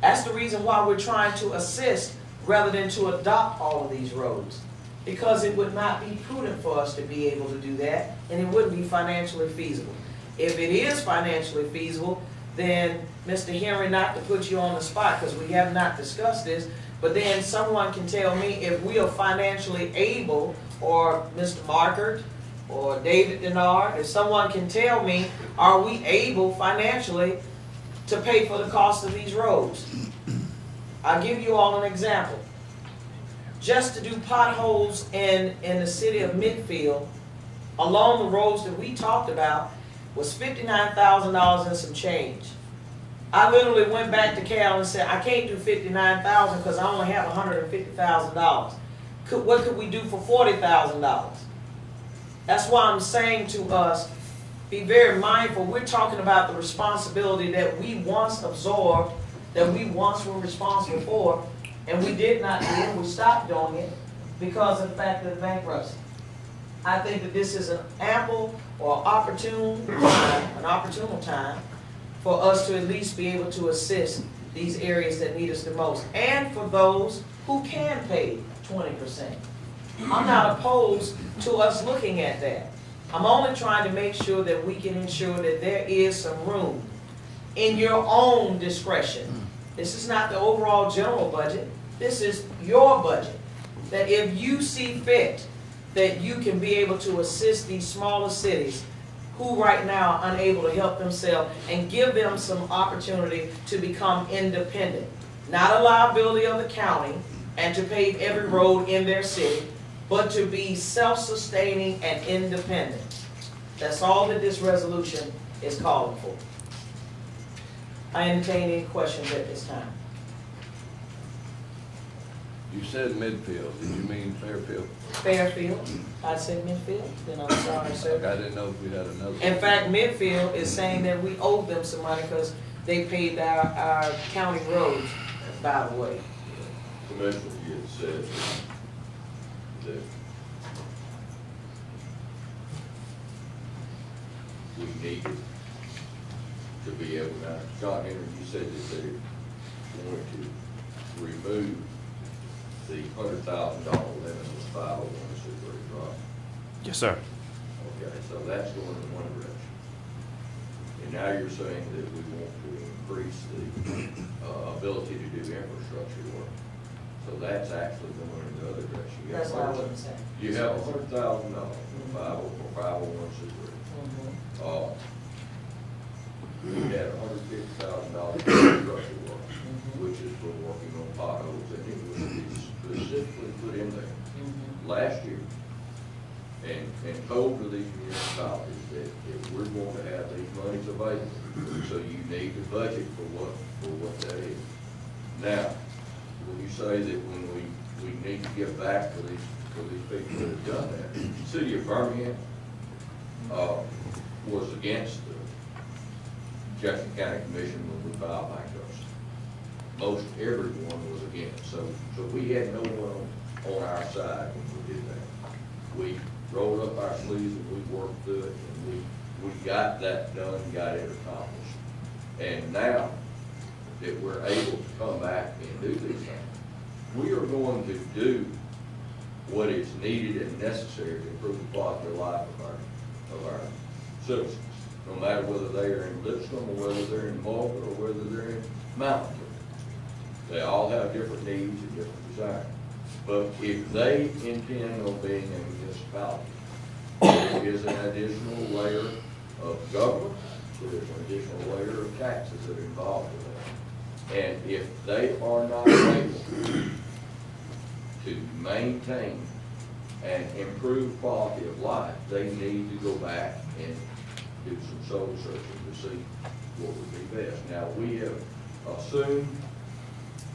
That's the reason why we're trying to assist rather than to adopt all of these roads. Because it would not be prudent for us to be able to do that, and it wouldn't be financially feasible. If it is financially feasible, then Mr. Henry, not to put you on the spot, because we have not discussed this, but then someone can tell me if we are financially able, or Mr. Markert, or David Denard, if someone can tell me, are we able financially to pay for the cost of these roads? I'll give you all an example. Just to do potholes in the city of Midfield, along the roads that we talked about, was $59,000 and some change. I literally went back to Cal and said, I can't do $59,000 because I only have $150,000. What could we do for $40,000? That's why I'm saying to us, be very mindful. We're talking about the responsibility that we once absorbed, that we once were responsible for, and we did not do it. We stopped doing it because of the fact of the bankruptcy. I think that this is an ample or opportune time for us to at least be able to assist these areas that need us the most, and for those who can pay 20%. I'm not opposed to us looking at that. I'm only trying to make sure that we can ensure that there is some room in your own discretion. This is not the overall general budget. This is your budget. That if you see fit, that you can be able to assist these smaller cities who right now are unable to help themselves, and give them some opportunity to become independent. Not a liability of the county and to pave every road in their city, but to be self-sustaining and independent. That's all that this resolution is calling for. I entertain any questions at this time. You said Midfield, did you mean Fairfield? Fairfield, I said Midfield, then I'm sorry, sir. I didn't know if we had another. In fact, Midfield is saying that we owe them some money because they paved our county roads, by the way. Commissioner, you had said that we needed to be able, now, John Henry, you said that they wanted to remove the $100,000 limit of 501c3, right? Yes, sir. Okay, so that's going in one direction. And now you're saying that we want to increase the ability to do infrastructure work. So that's actually going in the other direction. That's what I wouldn't say. You have $100,000 for 501c3. We had $150,000 infrastructure work, which is for working on potholes, and it was specifically put in there last year, and told to these municipalities that if we're going to have these monies available, so you need to budget for what that is. Now, when you say that when we need to give back to these people that have done that, the city of Birmingham was against Jefferson County Commission when we filed bankruptcy. Most everyone was against, so we had no one on our side when we did that. We rolled up our sleeves and we worked through it, and we got that done, got it accomplished. And now that we're able to come back and do these things, we are going to do what is needed and necessary to improve the quality of life of our citizens, no matter whether they are in Lipscomb or whether they're in Mulvey or whether they're in Mountain. They all have different needs and different desires. But if they intend on being a municipality, there is an additional layer of government, there is an additional layer of taxes that are involved with that. And if they are not able to maintain and improve quality of life, they need to go back and do some soul searching to see what would be best. Now, we have assumed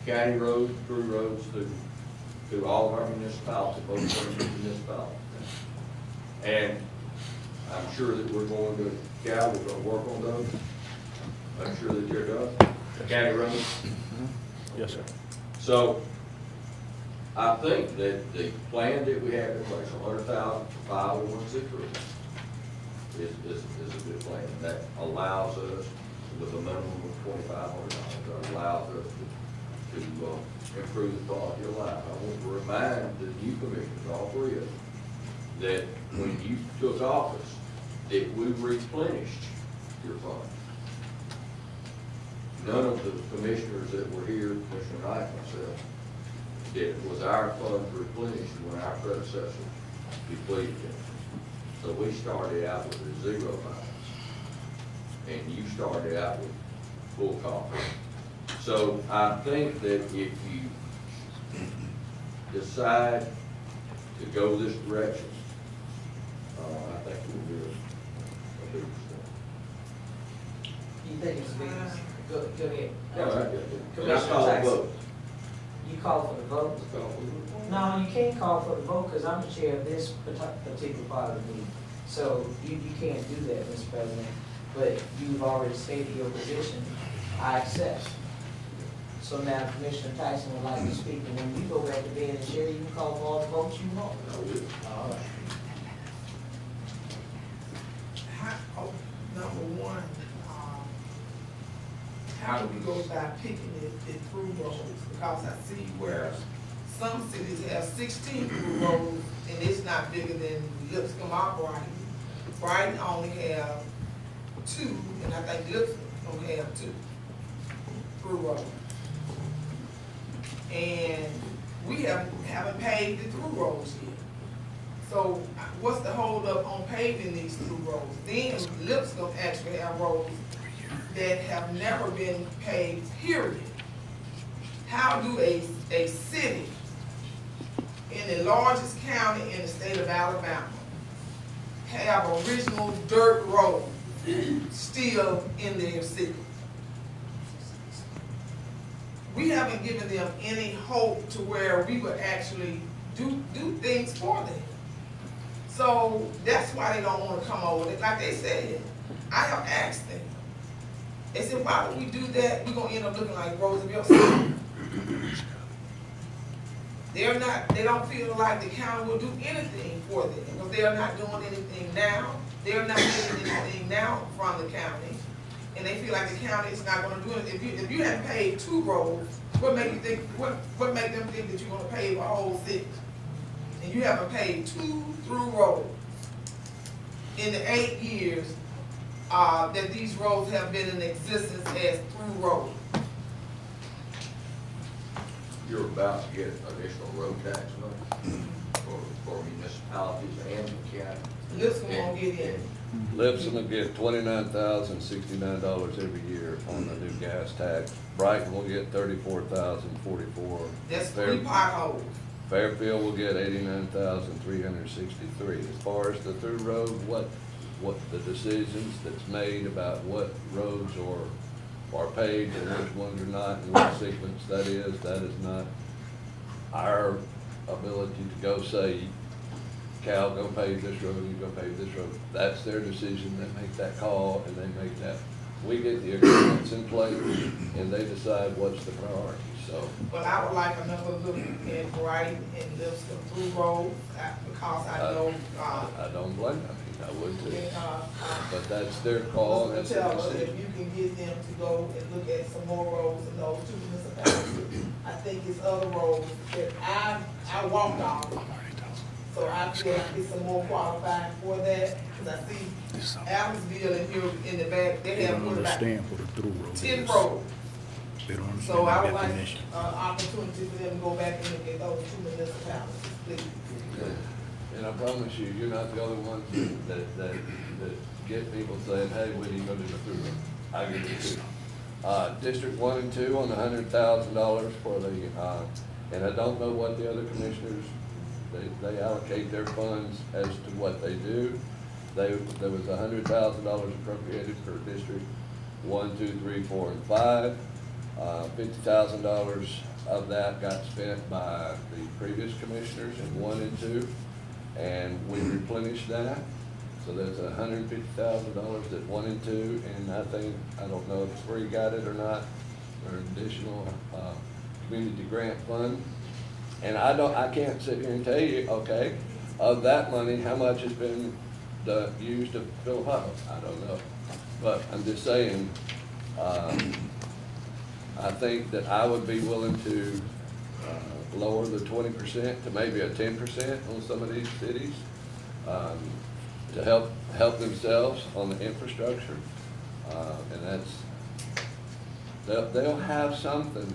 county roads, through roads, through all of our municipalities, both municipalities. And I'm sure that we're going to, Cal, we're going to work on those. I'm sure that you're done. County roads? Yes, sir. So, I think that the plan that we have in place, 100,000 for 501(c)(3), is a good plan. That allows us, with a minimum of $2,500, allows us to improve the quality of life. I want to remind the new commissioners, all three of them, that when you took office, that we replenished your fund. None of the commissioners that were here, Commissioner Knight, myself, it was our funds replenished when our predecessors depleted it. So we started out with a zero balance, and you started out with full coffers. So I think that if you decide to go this direction, I think we'll do a big step. You think it's big? Go ahead. Yeah, right. And I Commissioner call a Jackson. vote. You call for the vote? Let's call for the vote. No, you can't call for the vote, because I'm the chair of this particular part of the meeting. So you can't do that, Mr. President. But you've already stated your position. I accept. So now Commissioner Tyson would like to speak, and when you go back to bed and share, you can call for all the votes you want. I will. All right. Number one, how do we go about picking it through roads? Because I see where some cities have 16 through roads, and it's not bigger than Lipscomb or Brighton. Brighton only have 2, and I think Lipscomb only have 2 through roads. And we haven't paved the through roads yet. So what's the holdup on paving these through roads? Then Lipscomb actually have roads that have never been paved, period. How do a city in the largest county in the state of Alabama have original dirt roads still in their city? We haven't given them any hope to where we would actually do things for them. So that's why they don't want to come over. Like they said, I have asked them. They said, why would we do that? We're gonna end up looking like Roosevelt City. They don't feel like the county will do anything for them because they are not doing anything now. They're not getting anything now from the county. And they feel like the county is not gonna do it. If you hadn't paid 2 roads, what make them think that you're gonna pave a whole city? And you haven't paid 2 through roads in the 8 years that these roads have been in existence as through roads. You're about to get additional road tax money for municipalities and the county. Lipscomb won't get in. Lipscomb will get $29,069 every year on the new gas tax. Brighton will get $34,044. That's 3 potholes. Fairfield will get $89,363. As far as the through road, what the decisions that's made about what roads are paved and which ones are not, and what sequence that is not our ability to go say, Cal, go pave this road, you go pave this road. That's their decision. They make that call and they make that we get the agreements in place, and they decide what's the priority, so. But I would like another look at Bright and Lipscomb through roads, because I know, I don't blame them, I would too. and, But that's their call, Mr. that's their Teller, if decision. you can get them to go and look at some more roads in those two municipalities. I think it's other roads that I walked on. So I feel like it's some more qualified for that, because I see Adamsville in here in the back, they have what, about what a through road 10 roads. They don't So I would like, definition. opportunity for them to go back and look at those two municipalities, please. And I promise you, you're not the only ones that get people saying, hey, we need to go to the through road. I get it too. District 1 and 2 on $100,000 for the, and I don't know what the other commissioners, they allocate their funds as to what they do. There was $100,000 appropriated for District 1, 2, 3, 4, and 5. $50,000 of that got spent by the previous commissioners in 1 and 2, and we replenished that. So there's $150,000 at 1 and 2, and I think, I don't know if 3 got it or not, or additional community grant fund. And I can't sit here and tell you, okay, of that money, how much has been used to fill a pothole? I don't know. But I'm just saying, I think that I would be willing to lower the 20% to maybe a 10% on some of these cities, to help themselves on the infrastructure. And they'll have something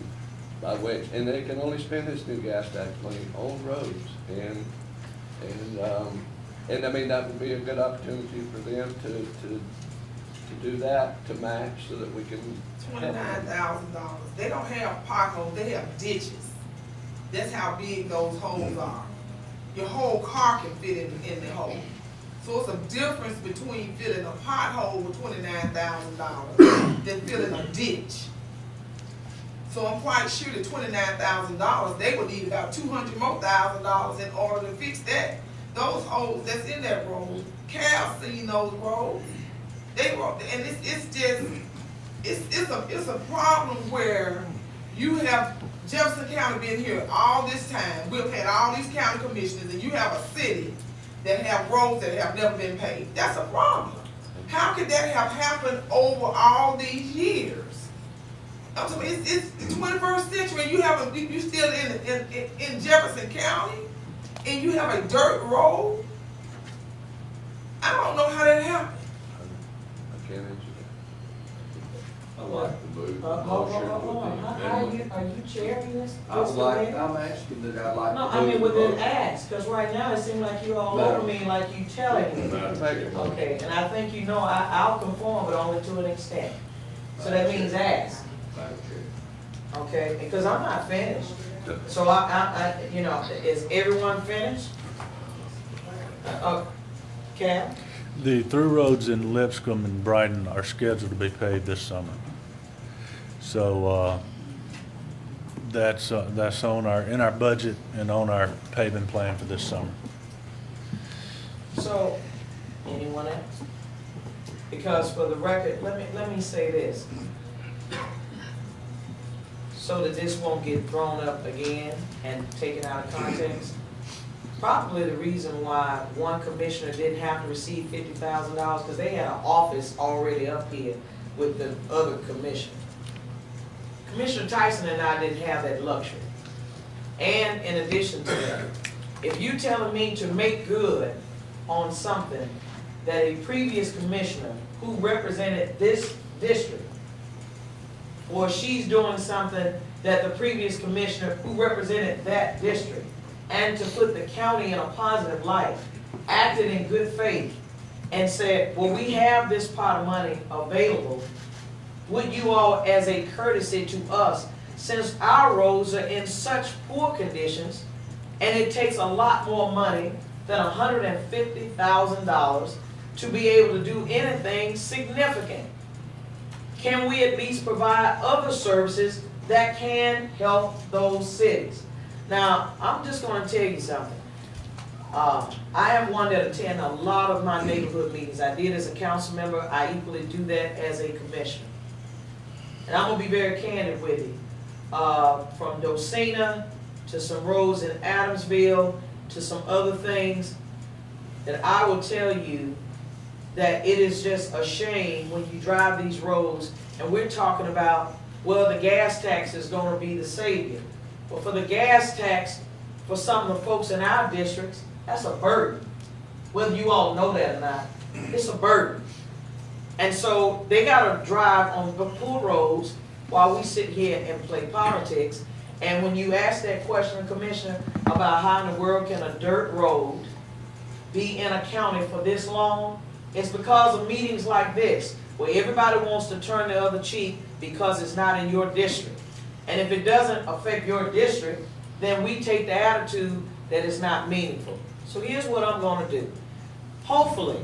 by which, and they can only spend this new gas tax money on roads. And I mean, that would be a good opportunity for them to do that, to match, so that we can. $29,000. They don't have potholes, they have ditches. That's how big those holes are. Your whole car can fit in the hole. So it's a difference between filling a pothole with $29,000 than filling a ditch. So I'm quite sure that $29,000, they would need about $200,000 more in order to fix that. Those holes that's in that road, Cal seen those roads. And it's a problem where you have Jefferson County been here all this time. We've had all these county commissioners, and you have a city that have roads that have never been paved. That's a problem. How could that have happened over all these years? I'm talking, it's the 21st century, and you still in Jefferson County, and you have a dirt road. I don't know how that happened. I can't answer that. I'd like to move. Hold on. Are you chairing this? I'm committee? asking that I'd like to. No, I mean, move the within motion. acts, because right now it seems like you're all over me, like you telling me. Make a motion. Okay, and I think you know I'll conform, but only to an extent. So that means ask, Madam Chair. okay? Because I'm not finished. So I you know, is everyone finished? Cam? The through roads in Lipscomb and Brighton are scheduled to be paved this summer. So that's in our budget and on our paving plan for this summer. So, anyone else? Because for the record, let me say this. So that this won't get thrown up again and taken out of context. Probably the reason why one commissioner didn't have to receive $50,000, because they had an office already up here with the other commissioner. Commissioner Tyson and I didn't have that luxury. And in addition to that, if you telling me to make good on something that a previous commissioner who represented this district, or she's doing something that the previous commissioner who represented that district, and to put the county in a positive light, acted in good faith, and said, well, we have this pot of money available, would you all, as a courtesy to us, since our roads are in such poor conditions, and it takes a lot more money than $150,000 to be able to do anything significant, can we at least provide other services that can help those cities? Now, I'm just going to tell you something. I am one that attend a lot of my neighborhood meetings. I did as a council member, I equally do that as a commissioner. And I'm gonna be very candid with you. From Docena to some roads in Adamsville to some other things, that I will tell you that it is just a shame when you drive these roads and we're talking about, well, the gas tax is gonna be the savior. But for the gas tax, for some of the folks in our districts, that's a burden. Whether you all know that or not, it's a burden. And so they gotta drive on the poor roads while we sit here and play politics. And when you ask that question, Commissioner, about how in the world can a dirt road be in a county for this long, it's because of meetings like this, where everybody wants to turn the other cheek because it's not in your district. And if it doesn't affect your district, then we take the attitude that it's not meaningful. So here's what I'm gonna do. Hopefully,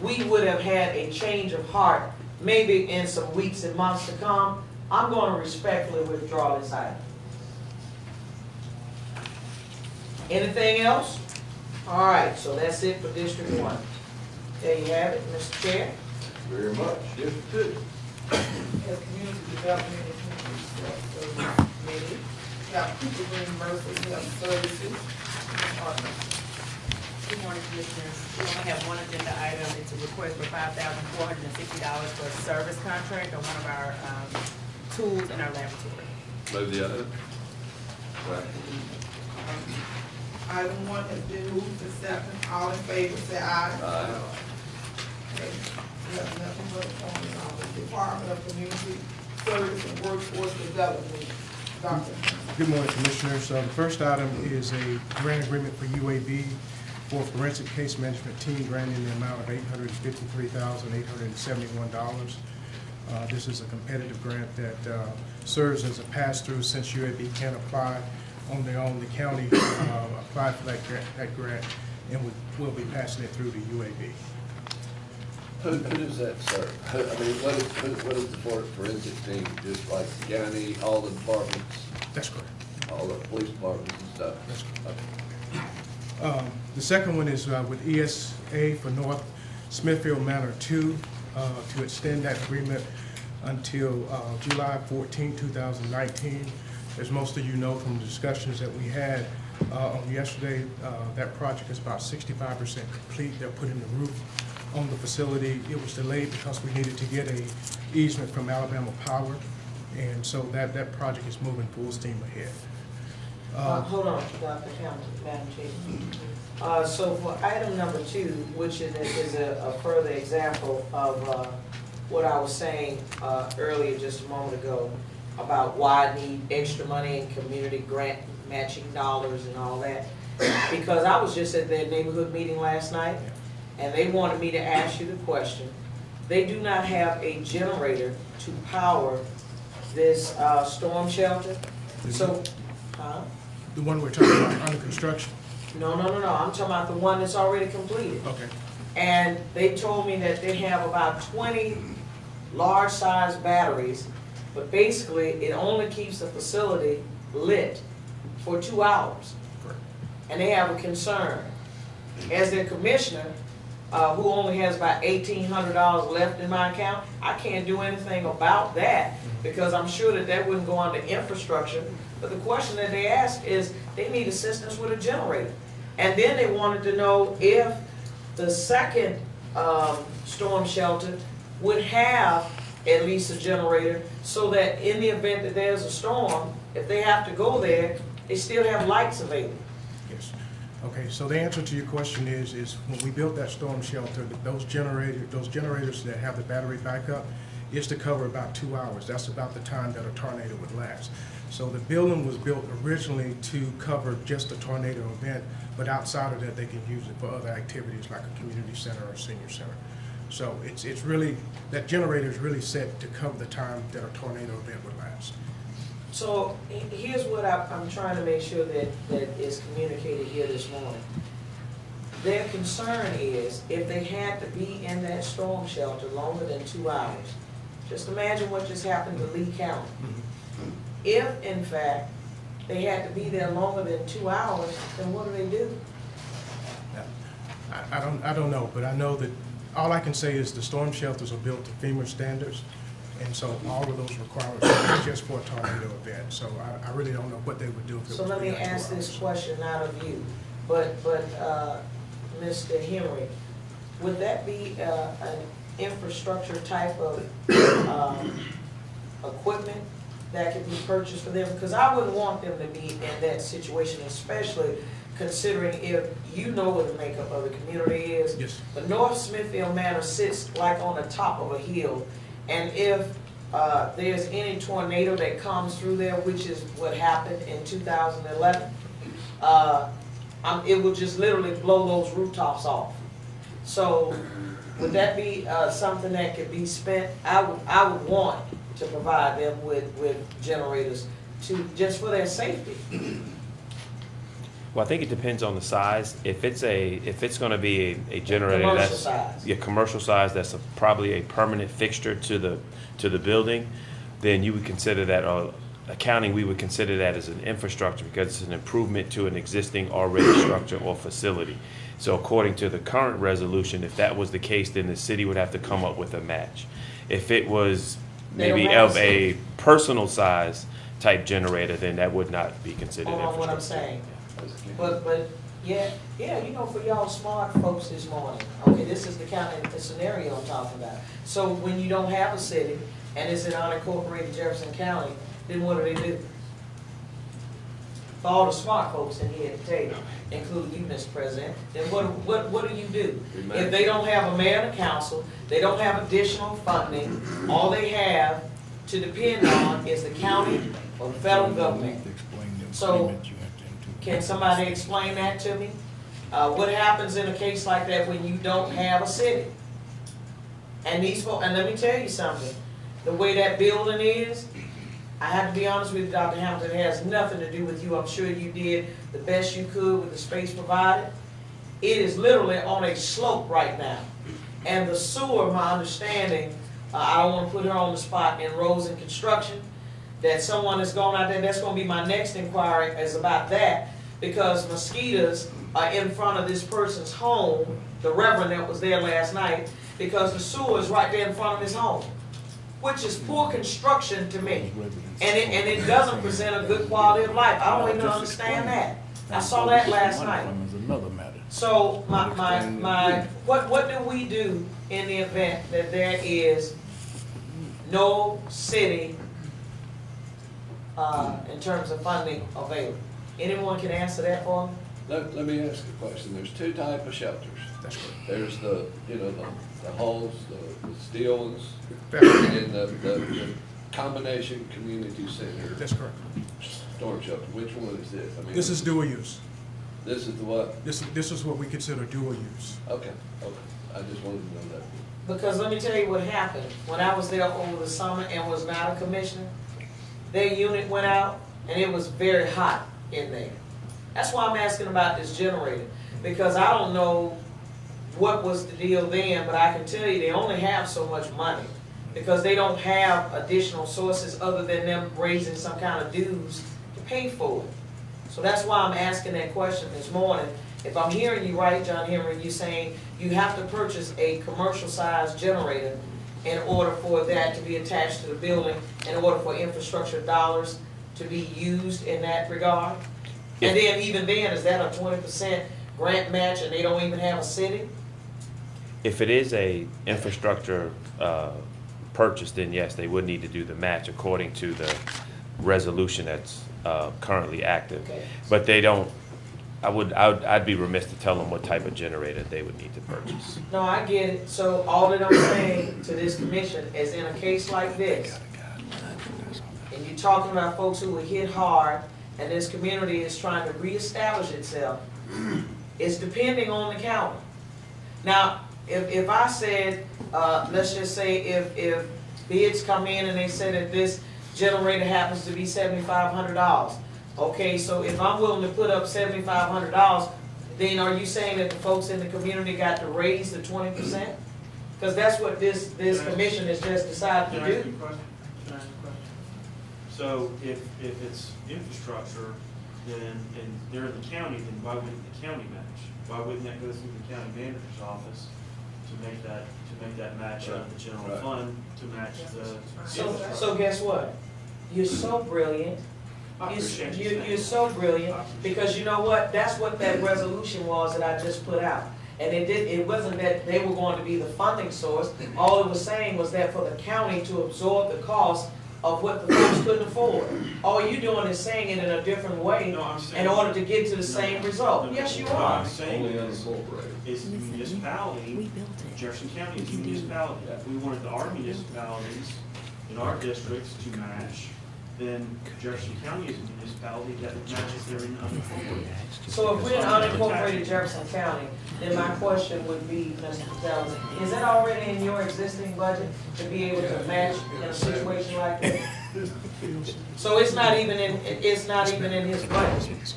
we would have had a change of heart maybe in some weeks and months to come. I'm gonna respectfully withdraw this item. Anything else? All right, so that's it for District 1. There you have it, Mr. Chair. Very much. District 2. As community development and community services committee, we have People Green Mercy Health Services. Good morning, Commissioners. We only have one agenda item. It's a request for $5,460 for a service contract on one of our tools in our laboratory. Move the item. Item 1 has been moved to second. All in favor, say aye. Aye. Okay. We have nothing but on the Department of Community Service and Workforce Development. Dr. Good morning, Commissioners. The first item is a grant agreement for UAB for forensic case management team, granting the amount of $853,871. This is a competitive grant that serves as a pass-through since UAB can't apply on their own. The county applied for that grant, and we'll be passing it through to UAB. Who does that serve? I mean, what is the forensic team? Just like the county, all the departments? That's correct. All the police departments and stuff? That's correct. The second one is with ESA for North Smithfield Manor 2 to extend that agreement until July 14, 2019. As most of you know from the discussions that we had on yesterday, that project is about 65% complete. They're putting the roof on the facility. It was delayed because we needed to get a easement from Alabama Power, and so that project is moving full steam ahead. Hold on, Dr. Hamilton, Madam Chair. So for item number 2, which is a further example of what I was saying earlier just a moment ago about why I need extra money in community grant matching dollars and all that. Because I was just at their neighborhood meeting last night, and they wanted me to ask you the question. They do not have a generator to power this storm shelter. So, The one we're talking about under construction? No, I'm talking about the one that's already completed. Okay. And they told me that they have about 20 large-sized batteries, but basically it only keeps the facility lit for 2 hours. Correct. And they have a concern. As their commissioner, who only has about $1,800 left in my account, I can't do anything about that because I'm sure that wouldn't go under infrastructure. But the question that they asked is they need assistance with a generator. And then they wanted to know if the second storm shelter would have at least a generator so that in the event that there's a storm, if they have to go there, they still have lights available. Yes. Okay, so the answer to your question is when we built that storm shelter, those generators that have the battery backup is to cover about 2 hours. That's about the time that a tornado would last. So the building was built originally to cover just a tornado event, but outside of that, they can use it for other activities like a community center or senior center. So it's really, that generator is really set to cover the time that a tornado event would last. So here's what I'm trying to make sure that is communicated here this morning. Their concern is if they had to be in that storm shelter longer than 2 hours, just imagine what just happened to Lee County. If, in fact, they had to be there longer than 2 hours, then what do? I don't know, but I know that, all I can say is the storm shelters are built to FEMA standards, and so all of those requirements are just for a tornado event, so I really don't know what they would do if it was. So let me beyond 2 ask this hours. question not of you, but Mr. Henry, would that be an infrastructure type of equipment that could be purchased for them? Because I wouldn't want them to be in that situation, especially considering if you know what the makeup of the community is. Yes. But North Smithfield Manor sits like on the top of a hill, and if there's any tornado that comes through there, which is what happened in 2011, it would just literally blow those rooftops off. So would that be something that could be spent? I would want to provide them with generators just for their safety. Well, I think it depends on the size. If it's gonna be a generator Commercial that's. size. Yeah, commercial size, that's probably a permanent fixture to the building, then you would consider that, accounting, we would consider that as an infrastructure because it's an improvement to an existing already structure or facility. So according to the current resolution, if that was the case, then the city would have to come up with a match. If it was They don't maybe have of to. a personal size type generator, then that would not be considered Hold on, what I'm infrastructure. saying. But, yeah, you know, for y'all smart folks this morning, okay, this is the kind of the scenario I'm talking about. So when you don't have a city and it's in unincorporated Jefferson County, then what do? For all the smart folks in here at the table, including you, Mr. President, then what do you do? If they don't have a mayor and a council, they don't have additional funding, all they have to depend on is the county or the federal government. So, can somebody explain that to me? What happens in a case like that when you don't have a city? And these folks, and let me tell you something, the way that building is, I have to be honest with you, Dr. Hamilton, it has nothing to do with you. I'm sure you did the best you could with the space provided. It is literally on a slope right now. And the sewer, my understanding, I don't want to put her on the spot, in roads and construction, that someone has gone out there, that's going to be my next inquiry is about that, because mosquitoes are in front of this person's home, the reverend that was there last night, because the sewer is right there in front of his home, which is poor construction to me. And it doesn't present a good quality of life. I don't even understand that. I saw that last night. So what do we do in the event that there is no city in terms of funding available? Anyone can answer that for me? Let me ask a question. There's two types of shelters. That's correct. There's the hulls, the steel ones, and the combination community center That's correct. storm shelter. Which one is this? I mean, This is dual use. This is the what? This is what we consider dual use. Okay. I just wanted to know that. Because let me tell you what happened. When I was there over the summer and was not a commissioner, their unit went out and it was very hot in there. That's why I'm asking about this generator, because I don't know what was the deal then, but I can tell you they only have so much money because they don't have additional sources other than them raising some kind of dues to pay for it. So that's why I'm asking that question this morning. If I'm hearing you right, John Henry, you're saying you have to purchase a commercial-sized generator in order for that to be attached to the building, in order for infrastructure dollars to be used in that regard? And then, even then, is that a 20% grant match and they don't even have a city? If it is a infrastructure purchase, then yes, they would need to do the match according to the resolution that's currently active. Okay. But they don't, I'd be remiss to tell them what type of generator they would need to purchase. No, I get it. So all that I'm saying to this commission is, in a case like this, and you're talking about folks who were hit hard, and this community is trying to reestablish itself, it's depending on the county. Now, if I said, let's just say if bids come in and they say that this generator happens to be $7,500, okay, so if I'm willing to put up $7,500, then are you saying that the folks in the community got to raise the 20%? Because that's what this commission has just decided Can I to ask do. you a question? Can I ask you a question? So if it's infrastructure, then, and they're in the county, then why wouldn't the county match? Why wouldn't that go through the county manager's office to make that match out of the general Right. fund to match the? So guess what? You're so brilliant. I appreciate you saying You're so brilliant, because you know what? That's what that resolution was that I just put out. And it wasn't that they were going to be the funding source. All it was saying was that for the county to absorb the cost of what the folks couldn't afford. All you're doing is saying it in a different way No, I'm saying. in order to get to the same result. No, Yes, you what are. I'm saying Only is, unincorporated. is municipality, Jefferson County is a municipality. If we wanted our municipalities in our districts to match, then Jefferson County is a municipality that matches their unincorporated. So if we're in unincorporated Jefferson County, then my question would be, Mr. Patel, is that already in your existing budget to be able to match in a situation like that? So it's not even in his budget.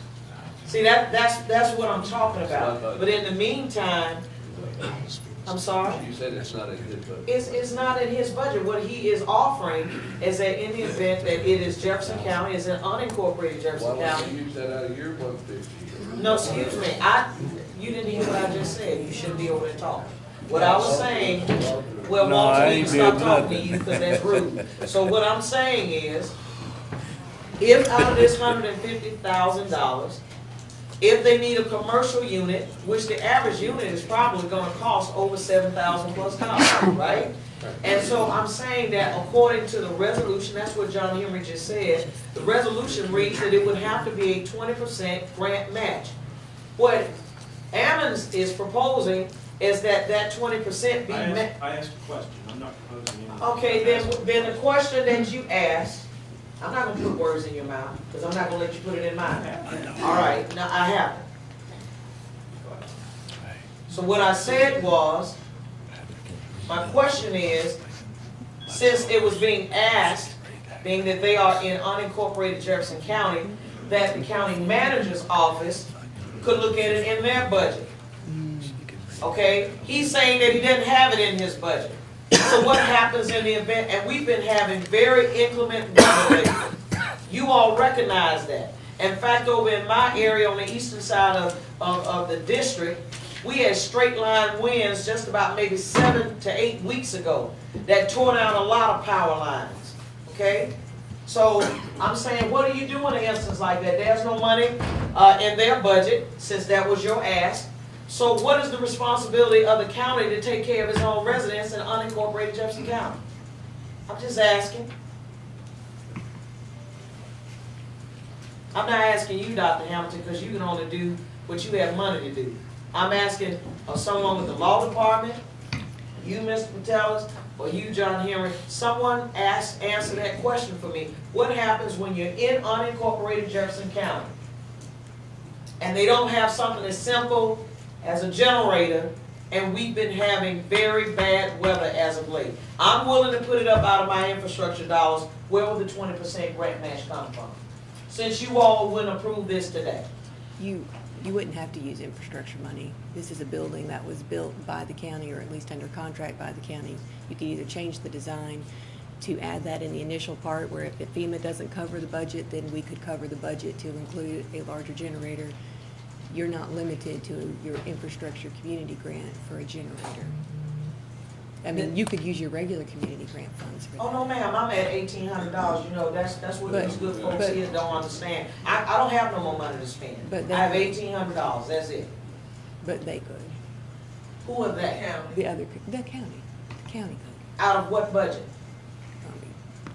See, that's what I'm talking about. But in the meantime, I'm sorry? You said it's not in his budget. It's not in his budget. What he is offering is that in the event that it is Jefferson County, is an unincorporated Why Jefferson would County. you use that out of your 150? No, excuse me, you didn't hear what I just said, you shouldn't be over there talking. What I was saying, well, No, Walter, I you ain't stop did talking to nothing. you, because that's rude. So what I'm saying is, if out of this $150,000, if they need a commercial unit, which the average unit is probably gonna cost over $7,000 plus dollars, right? And so I'm saying that according to the resolution, that's what John Henry just said, the resolution reads that it would have to be a 20% grant match. What Ammons is proposing is that 20% be met. I asked a question, I'm not proposing anything. Okay, then the question that you asked, I'm not gonna put words in your mouth, because I'm not gonna let you put it in mine. All right, now I haven't. So what I said was, my question is, since it was being asked, being that they are in unincorporated Jefferson County, that the county manager's office could look at it in their budget. Okay, he's saying that he didn't have it in his budget. So what happens in the event, and we've been having very inclement weather lately. You all recognize that. In fact, over in my area on the eastern side of the district, we had straight line winds just about maybe 7 to 8 weeks ago that tore down a lot of power lines, okay? So I'm saying, what do you do in an instance like that? There's no money in their budget, since that was your ask. So what is the responsibility of the county to take care of its own residents in unincorporated Jefferson County? I'm just asking. I'm not asking you, Dr. Hamilton, because you can only do what you have money to do. I'm asking of someone with the law department, you, Mr. Patelis, or you, John Henry, someone answer that question for me. What happens when you're in unincorporated Jefferson County and they don't have something as simple as a generator, and we've been having very bad weather as of late? I'm willing to put it up out of my infrastructure dollars. Where will the 20% grant match come from? Since you all wouldn't approve this today. You wouldn't have to use infrastructure money. This is a building that was built by the county, or at least under contract by the county. You could either change the design to add that in the initial part, where if FEMA doesn't cover the budget, then we could cover the budget to include a larger generator. You're not limited to your infrastructure community grant for a generator. I mean, you could use your regular community grant funds for that. Oh, no, ma'am, I'm at $1,800, you know, that's what these good folks here don't understand. I don't have no more money to spend. But I have $1,800, that's it. But they could. Who is that? The county could. Out of what budget?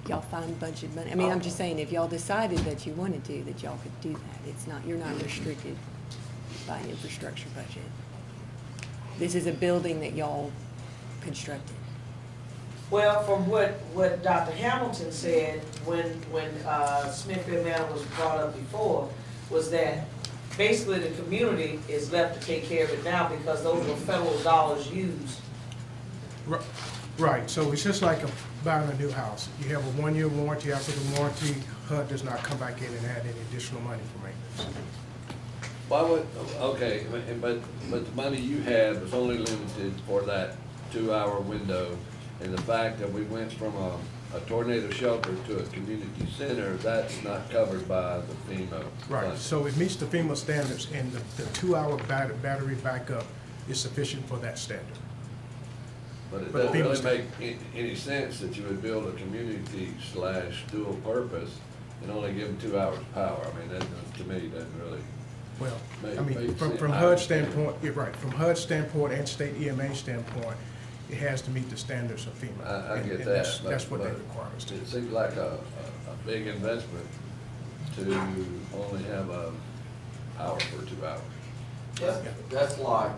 Y'all find a bunch of money. I mean, I'm just saying, if y'all decided that you wanted to, that y'all could do that. It's not, you're not restricted by an infrastructure budget. This is a building that y'all constructed. Well, from what Dr. Hamilton said when Smithfield Manor was brought up before, was that basically the community is left to take care of it now because those were federal dollars used. Right, so it's just like buying a new house. You have a 1-year warranty. After the warranty, HUD does not come back in and add any additional money for maintenance. Why would, okay, but the money you had was only limited for that 2-hour window, and the fact that we went from a tornado shelter to a community center, that's not covered by the FEMA. Right, funding. so it meets the FEMA standards, and the 2-hour battery backup is sufficient for that standard. But it But doesn't really FEMA's- make any sense that you would build a community/dual purpose and only give them 2 hours power. I mean, that, to me, doesn't really. Well, I Make mean, from sense. I HUD understand. standpoint, you're right, from HUD standpoint and state EMA standpoint, it has to meet the standards of FEMA. I And- get and that. that's what they but require us to do. It seems like a big investment to only have a power for 2 hours. That's like,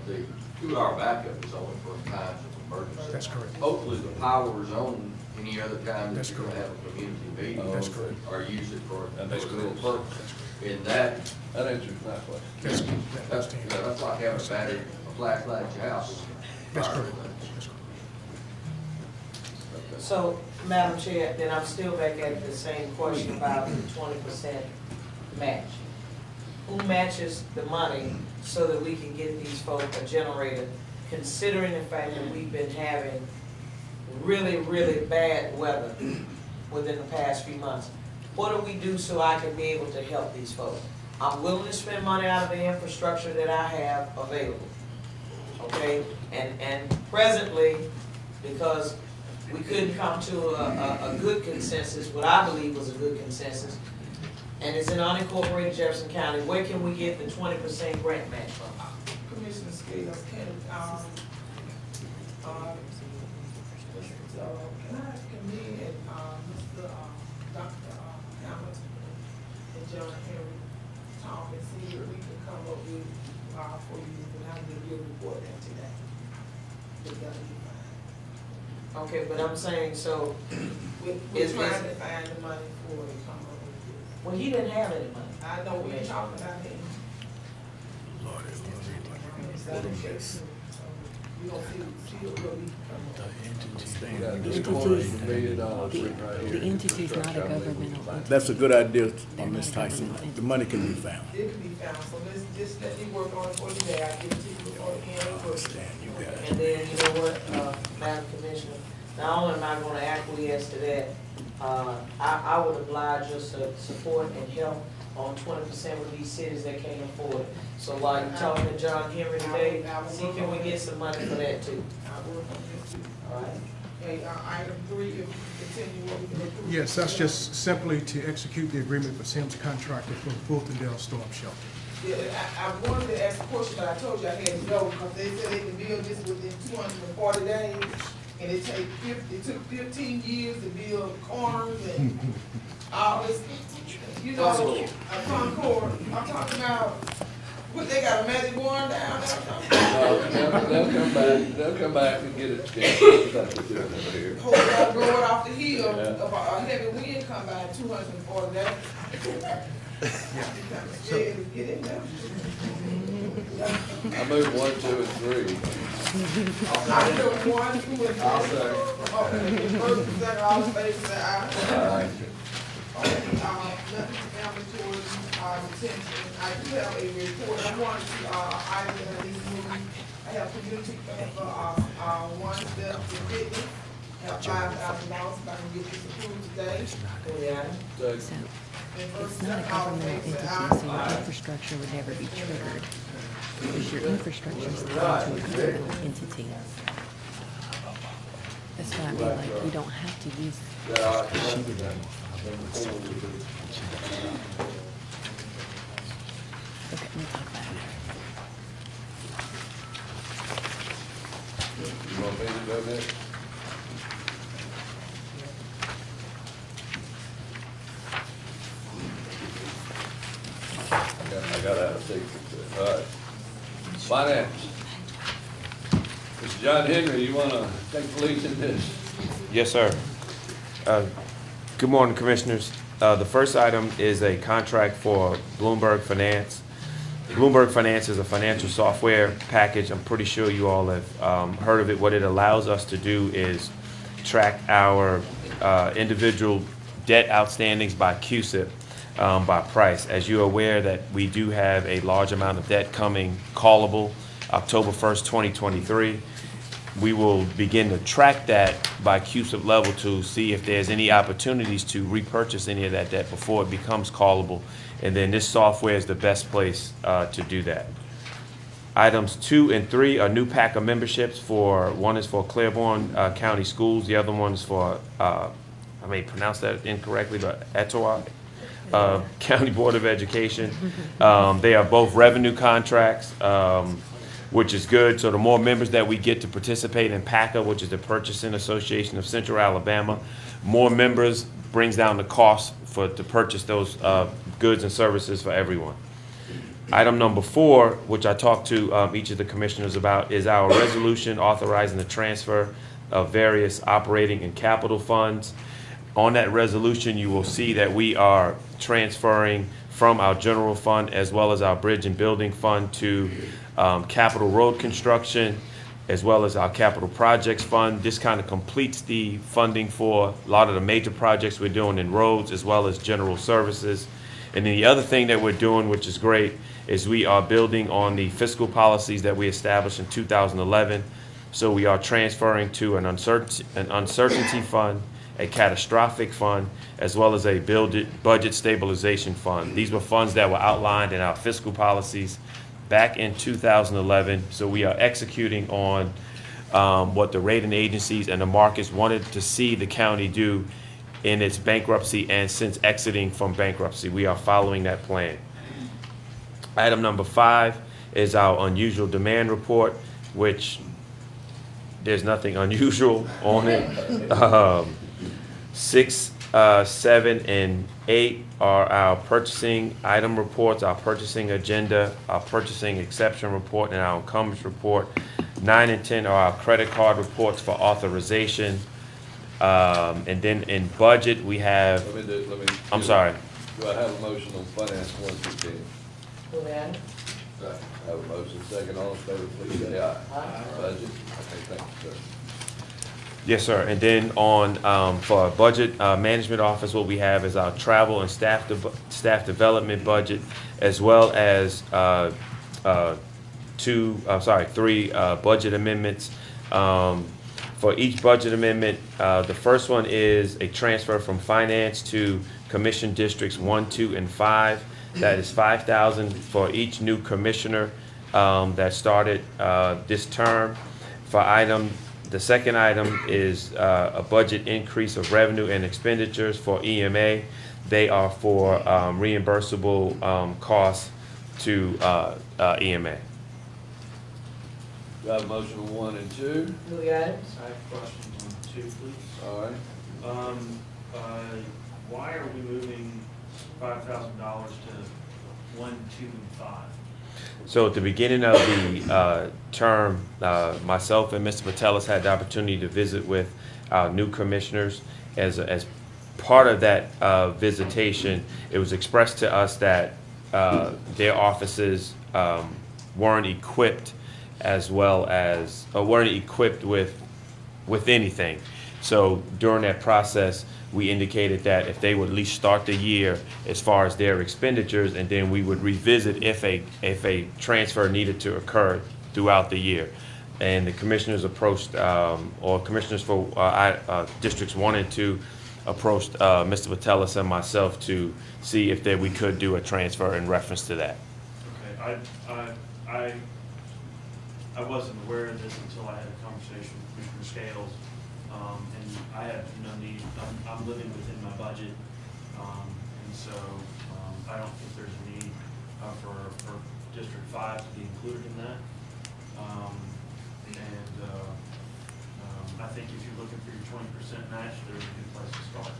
the 2 hour backup is only for times of emergency. That's correct. Hopefully the power is on any other time that That's you're gonna have correct. a community meeting. That's correct. Or use it for That makes a real sense. purpose. In that, That answers my question. That's, that's, you know, that's like having a battery, a flashlight at your house. that's Fire correct. things. That's correct. So, Madam Chair, then I'm still back at the same question about the 20% match. Who matches the money so that we can get these folks a generator, considering the fact that we've been having really, really bad weather within the past few months? What do we do so I can be able to help these folks? I'm willing to spend money out of the infrastructure that I have available, okay? And presently, because we couldn't come to a good consensus, what I believe was a good consensus, and it's in unincorporated Jefferson County, where can we get the 20% grant match from? Commissioner Scales, can I commend, Mr. Dr. Hamilton and John Henry talk and see if we can come up with, for you, and I'll give you a report back today. But that'll be fine. Okay, but I'm saying, so, We're Is- trying to find the money for it to come up with this. well, he didn't have any money. I know we're talking about it. You don't see what we come up with. We got $3.4 million sitting right here. The entity's not a governmental entity. That's a good idea, Ms. Tyson. The money can be found. It can be found, so let's just let me work on it for today, I'll give it to you before the end of the work. You got it. And then, you know what, Madam Commissioner, not only am I gonna acquiesce to that, I would oblige us to support and help on 20% with these cities that can't afford it. So while you're talking to John Henry today, see can we get some money for that too? I'll work on this too. All right? Okay, item 3, if you continue what we can approve. Yes, that's just simply to execute the agreement for Sims Contractor for the Fultondale Storm Shelter. Yeah, I wanted to ask a question, but I told you I had to go, because they said they can build this within 240 days, and it took 15 years to build corners and all this, you know, a Concord, I'm talking about, what, they got a magic wand down there? They'll come back and get it together. That's what they're doing over here. Hold on, blow it off the hill, Yeah. a heavy wind come by in 240 days. Get in there. I moved 1, 2, and 3. I know 1, 2, and 3. I'll say. Okay, first and second, all in favor, say aye. Aye. Okay, nothing to family towards, retention. I do have a report, I wanted to, item that I need to move. I have community, one step to fitness, have $5,000, if I can get this approved today. Yeah. So it's not a governmental entity, so your infrastructure would never be triggered. Because your infrastructure is tied to a governmental entity. That's why I mean, like, we don't have to use, okay, we'll talk about it. You want me to go next? I got out of secret. All right. Finance. Mr. John Henry, you want to take the lead in this? Yes, sir. Good morning, Commissioners. The first item is a contract for Bloomberg Finance. Bloomberg Finance is a financial software package. I'm pretty sure you all have heard of it. What it allows us to do is track our individual debt outstandings by QSIP, by price. As you're aware that we do have a large amount of debt coming callable October 1st, 2023. we will begin to track that by CUSIP level to see if there's any opportunities to repurchase any of that debt before it becomes callable. And then this software is the best place to do that. Items 2 and 3 are new PACA memberships one is for Claiborne County Schools, the other one is for, I may pronounce that incorrectly, but Etowah County Board of Education. They are both revenue contracts, which is good. So the more members that we get to participate in PACA, which is the Purchasing Association of Central Alabama, more members brings down the cost to purchase those goods and services for everyone. Item number 4, which I talked to each of the commissioners about, is our resolution authorizing the transfer of various operating and capital funds. On that resolution, you will see that we are transferring from our general fund as well as our bridge and building fund to capital road construction, as well as our capital projects fund. This kind of completes the funding for a lot of the major projects we're doing in roads as well as general services. And then the other thing that we're doing, which is great, is we are building on the fiscal policies that we established in 2011. So we are transferring to an uncertainty fund, a catastrophic fund, as well as a budget stabilization fund. These were funds that were outlined in our fiscal policies back in 2011. So we are executing on what the rating agencies and the markets wanted to see the county do in its bankruptcy and since exiting from bankruptcy. We are following that plan. Item number 5 is our unusual demand report, which there's nothing unusual on it. 6, 7, and 8 are our purchasing item reports, our purchasing agenda, our purchasing exception report, and our encumbrance report. 9 and 10 are our credit card reports for authorization. And then in budget, we have, I'm sorry. Do I have a motion on finance 1 through 10? Who had it? I have a motion, second, all in favor, please say aye. Aye. Budget, okay, thank you, sir. Yes, sir. And then on, for our budget management office, what we have is our travel and staff development budget, as well as 3 budget amendments. For each budget amendment, the first one is a transfer from finance to commission districts 1, 2, and 5. That is $5,000 for each new commissioner that started this term. The second item is a budget increase of revenue and expenditures for EMA. They are for reimbursable costs to EMA. Do I have a motion on 1 and 2? Who had it? I have questions on 2, please. All right. Why are we moving $5,000 to 1, 2, and 5? So at the beginning of the term, myself and Mr. Patelis had the opportunity to visit with our new commissioners. As part of that visitation, it was expressed to us that their offices weren't equipped weren't equipped with anything. So during that process, we indicated that if they would at least start the year as far as their expenditures, and then we would revisit if a transfer needed to occur throughout the year. And the commissioners approached, or commissioners for districts 1 and 2 approached Mr. Patelis and myself to see if we could do a transfer in reference to that. Okay, I wasn't aware of this until I had a conversation with Commissioner Scales, and I have no need. I'm living within my budget, and so I don't think there's a need for District 5 to be included in that. I think if you're looking for your 20% match, there's a good place to start.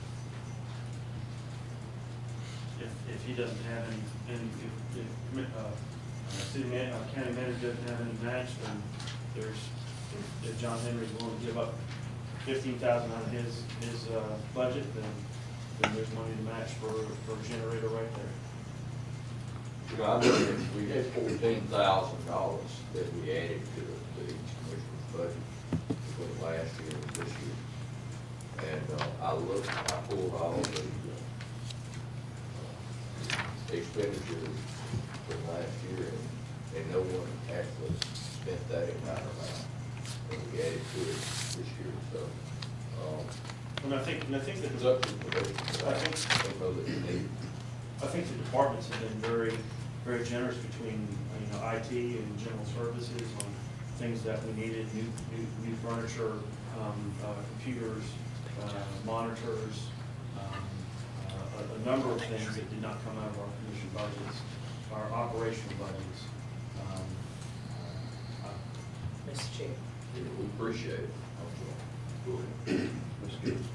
If he doesn't have if county manager doesn't have any match, then if John Henry's willing to give up $15,000 out of his budget, then there's money to match for a generator right there. You know, I mean, we had $14,000 that we added to each commissioner's budget between last year and this year. And I pulled all the expenditures from last year, and no one actually spent that entire amount. and we added to it this year, so, And I think that it's up to the probation, but I think- I don't know that you need. I think the departments have been very generous between, IT and general services on things that we needed, new furniture, computers, monitors, a number of things that did not come out of our commission budgets, our operational budgets. Mr. Chair. We appreciate it. Go ahead. Ms. Gibbs.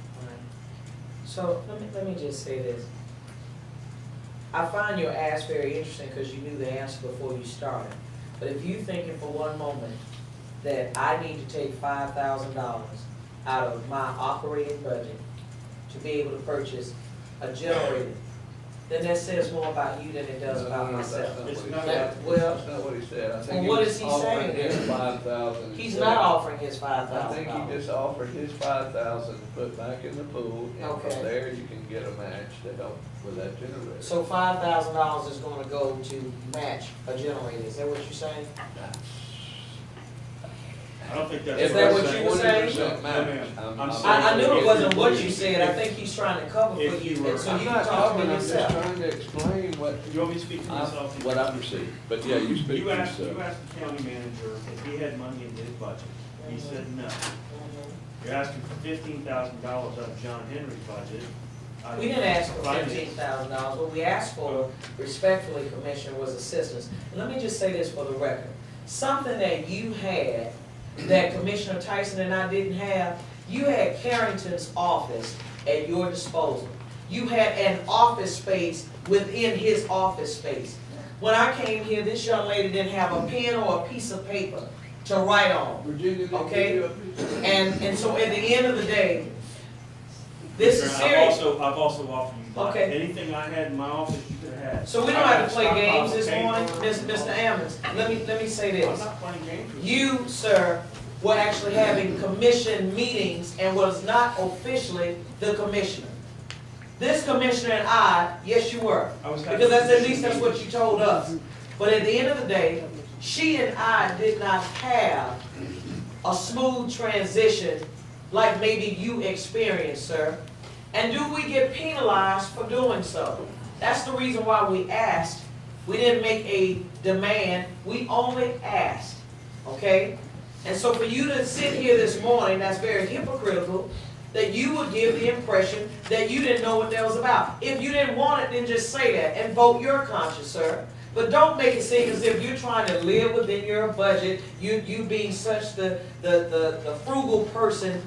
So let me just say this. I find your ask very interesting because you knew the answer before you started. But if you thinking for one moment that I need to take $5,000 out of my operating budget to be able to purchase a generator, then that says more about you than it does about myself. That's not what he said. I think Well, he what was is he offering saying his then? 5,000. He's not offering his $5,000. I think he just offered his 5,000 to put back in the pool, and Okay. from there you can get a match to help with that generator. So $5,000 is gonna go to match a generator, is that what you're saying? I don't think that's. Is that what you were saying? 100% match. No, ma'am. I'm saying I knew it if wasn't you- what you said, I think he's trying to cover for If you, you were- and so I'm you not can talk talking, to I'm just yourself. trying to explain what, You want me to speak for myself? what I perceive, but yeah, you speak You for asked yourself. the county manager if he had money in his budget. He said no. You're asking for $15,000 out of John Henry's budget. We didn't ask for Finance. $15,000, what we asked for, respectfully, Commissioner, was assistance. And let me just say this for the record, something that you had that Commissioner Tyson and I didn't have, you had Carrington's office at your disposal. You had an office space within his office space. When I came here, this young lady didn't have a pen or a piece of paper to write on. Virginia, did Okay. you give you a- And so at the end of the day, this is I've serious. I've also offered you, Okay. anything I had in my office, you could have had. So we don't I have to play got a games stockpile this of morning, paper. Mr. Ammons. Let me say I'm this. not playing games with you. You, sir, were actually having commission meetings and was not officially the commissioner. This commissioner and I, yes, you were. I was having Because that's, at commission least that's what you told us. But at the end of the day, she and I did not have a smooth transition like maybe you experienced, sir. And do we get penalized for doing so? That's the reason why we asked. We didn't make a demand, we only asked, okay? And so for you to sit here this morning, that's very hypocritical, that you would give the impression that you didn't know what that was about. If you didn't want it, then just say that and vote your conscience, sir. But don't make it seem as if you're trying to live within your budget, you being such the frugal person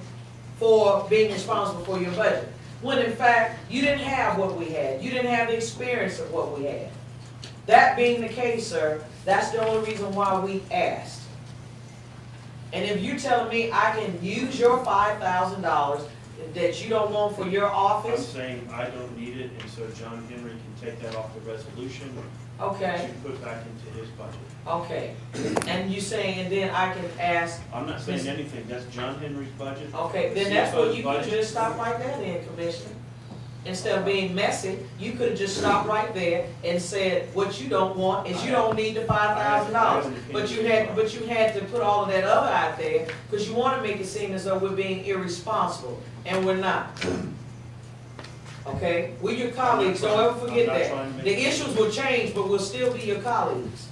for being responsible for your budget. When in fact, you didn't have what we had. You didn't have the experience of what we had. That being the case, sir, that's the only reason why we asked. And if you're telling me I can use your $5,000 that you don't want for your I'm office, saying I don't need it, and so John Henry can take that off the resolution okay, to put back into his budget. okay. And you saying, and then I can ask, I'm not saying anything, that's John Henry's budget. okay, then that's what you could just stop right there then, Commissioner. Instead of being messy, you could have just stopped right there and said, what you don't want is you don't need the $5,000. But you had to put all of that other out there, because you want to make it seem as though we're being irresponsible, and we're not. Okay? We're your colleagues, don't ever forget that. The issues will change, but we'll still be your colleagues.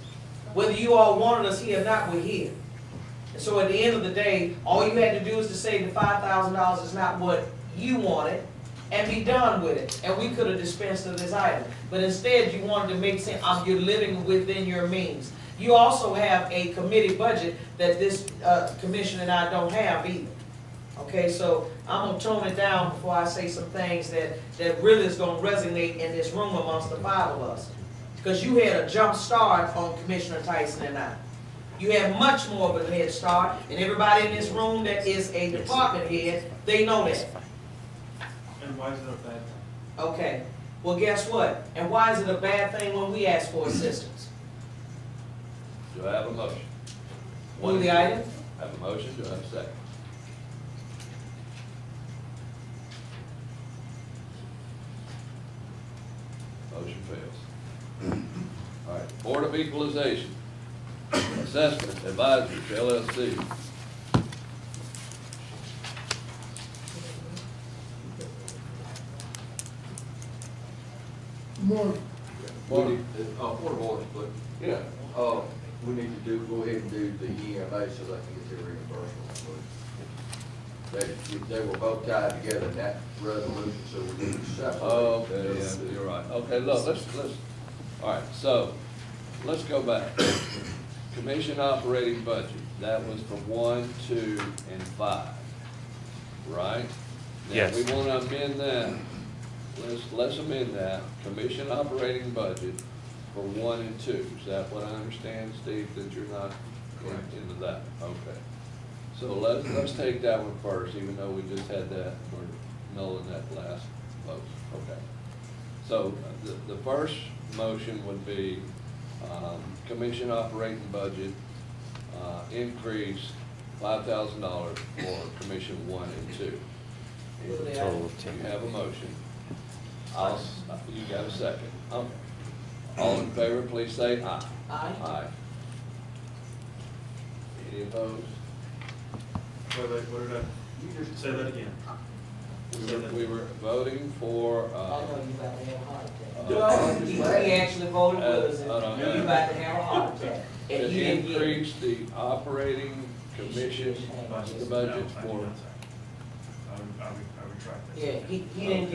Whether you all wanted us here or not, we're here. And so at the end of the day, all you had to do is to say the $5,000 is not what you wanted, and be done with it, and we could have dispensed of this item. But instead, you wanted to make sense, you're living within your means. You also have a committee budget that this commissioner and I don't have either. Okay, so I'm gonna tone it down before I say some things that really is gonna resonate in this room amongst the five of us. Because you had a jump start on Commissioner Tyson and I. You had much more of a head start, and everybody in this room that is a department head, they know that. And why is it a bad thing? Okay, well, guess what? And why is it a bad thing when we ask for assistance? Do I have a motion? Move the item? I have a motion, do I have a second? Motion fails. All right, Board of Equalization, Assessment Advisors, LLC. More, We need, point of order, but, yeah, we need to go ahead and do the EMA so they can get their reimbursement. They were both tied together in that resolution, so we need to separate. Oh, okay, yeah, you're right. Okay, look, let's, all right, so, let's go back. Commission operating budget, that was for 1, 2, and 5, right? Now, Yes. we want to amend that, let's amend that, commission operating budget for 1 and 2. Is that what I understand, Steve, that you're not into that? Okay. So let's take that one first, even though we just had that, we're nulling that last vote. Okay. So the first motion would be commission operating budget increase $5,000 for commission 1 and 2. Total of 10. You have a motion. You got a second. Okay. All in favor, please say aye. Aye. Aye. Any opposed? Wait, what did I, you just say that again? We were voting for, I know you about to have a heart attack. He actually voted with us, and you about to have a heart attack. to And you didn't get it. increase the operating commission, the budget for, I retract that. Yeah, he didn't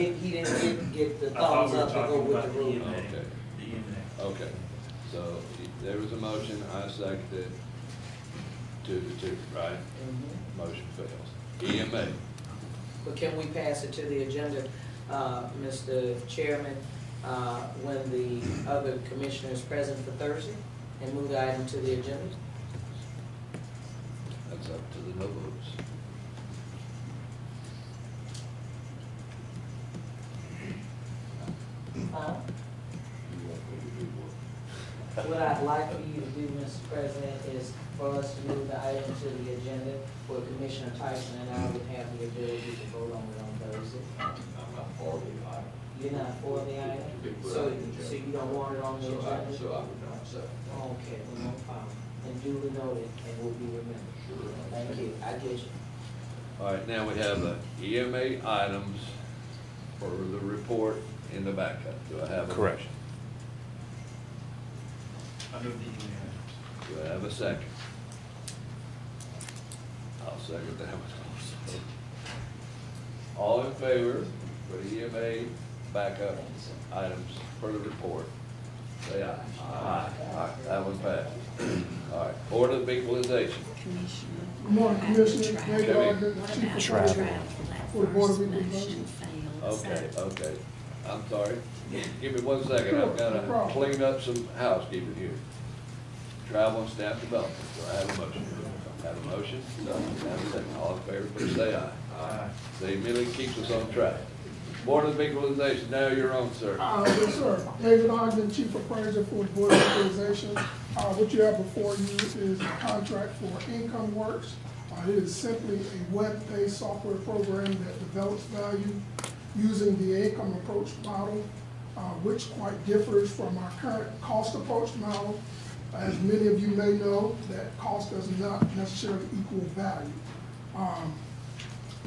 get the I thought thumbs we were up to go talking with about the the rule. EMA. okay, The EMA. okay. So there was a motion, I seconded 2-2, right? Mhm. Motion fails. EMA, But can we pass it to the agenda, Mr. Chairman, when the other commissioner is present for Thursday, and move the item to the agenda? that's up to the no votes. You want me to do what? What I'd like for you to do, Mr. President, is for us to move the item to the agenda where Commissioner Tyson and I would have the ability to vote on it on Thursday. I'm not for the item. You're not for the item? To be put So, on the agenda. so you don't want it on the agenda? So I would not say. Okay, well, no problem. And duly noted, and will be remembered. Sure. Thank you, I get you. All right, now we have the EMA items for the report in the backup. Do I have a Correct. motion? I move the EMA. Do I have a second? I'll second that one also. All in favor for the EMA backup items for the report, say aye. Aye. Aye, that one passed. All right, Board of Equalization. good morning, Commissioner, Greg Gardner, Chief of Treasury for the Board of Equalization. Okay, I'm sorry. Give me 1 second, I've got No to problem. clean up some housekeeping here. Travel and staff development, do I have a motion? Have a motion? No. Have a second, all in favor, please say aye. Aye. They immediately keeps us on track. Board of Equalization, now you're on, sir. Yes, sir. David Ogden, Chief Appraiser for the Board of Equalization. What you have before you is a contract for Income Works. It is simply a web-based software program that develops value using the income approach model, which quite differs from our current cost approach model. As many of you may know, that cost does not necessarily equal value.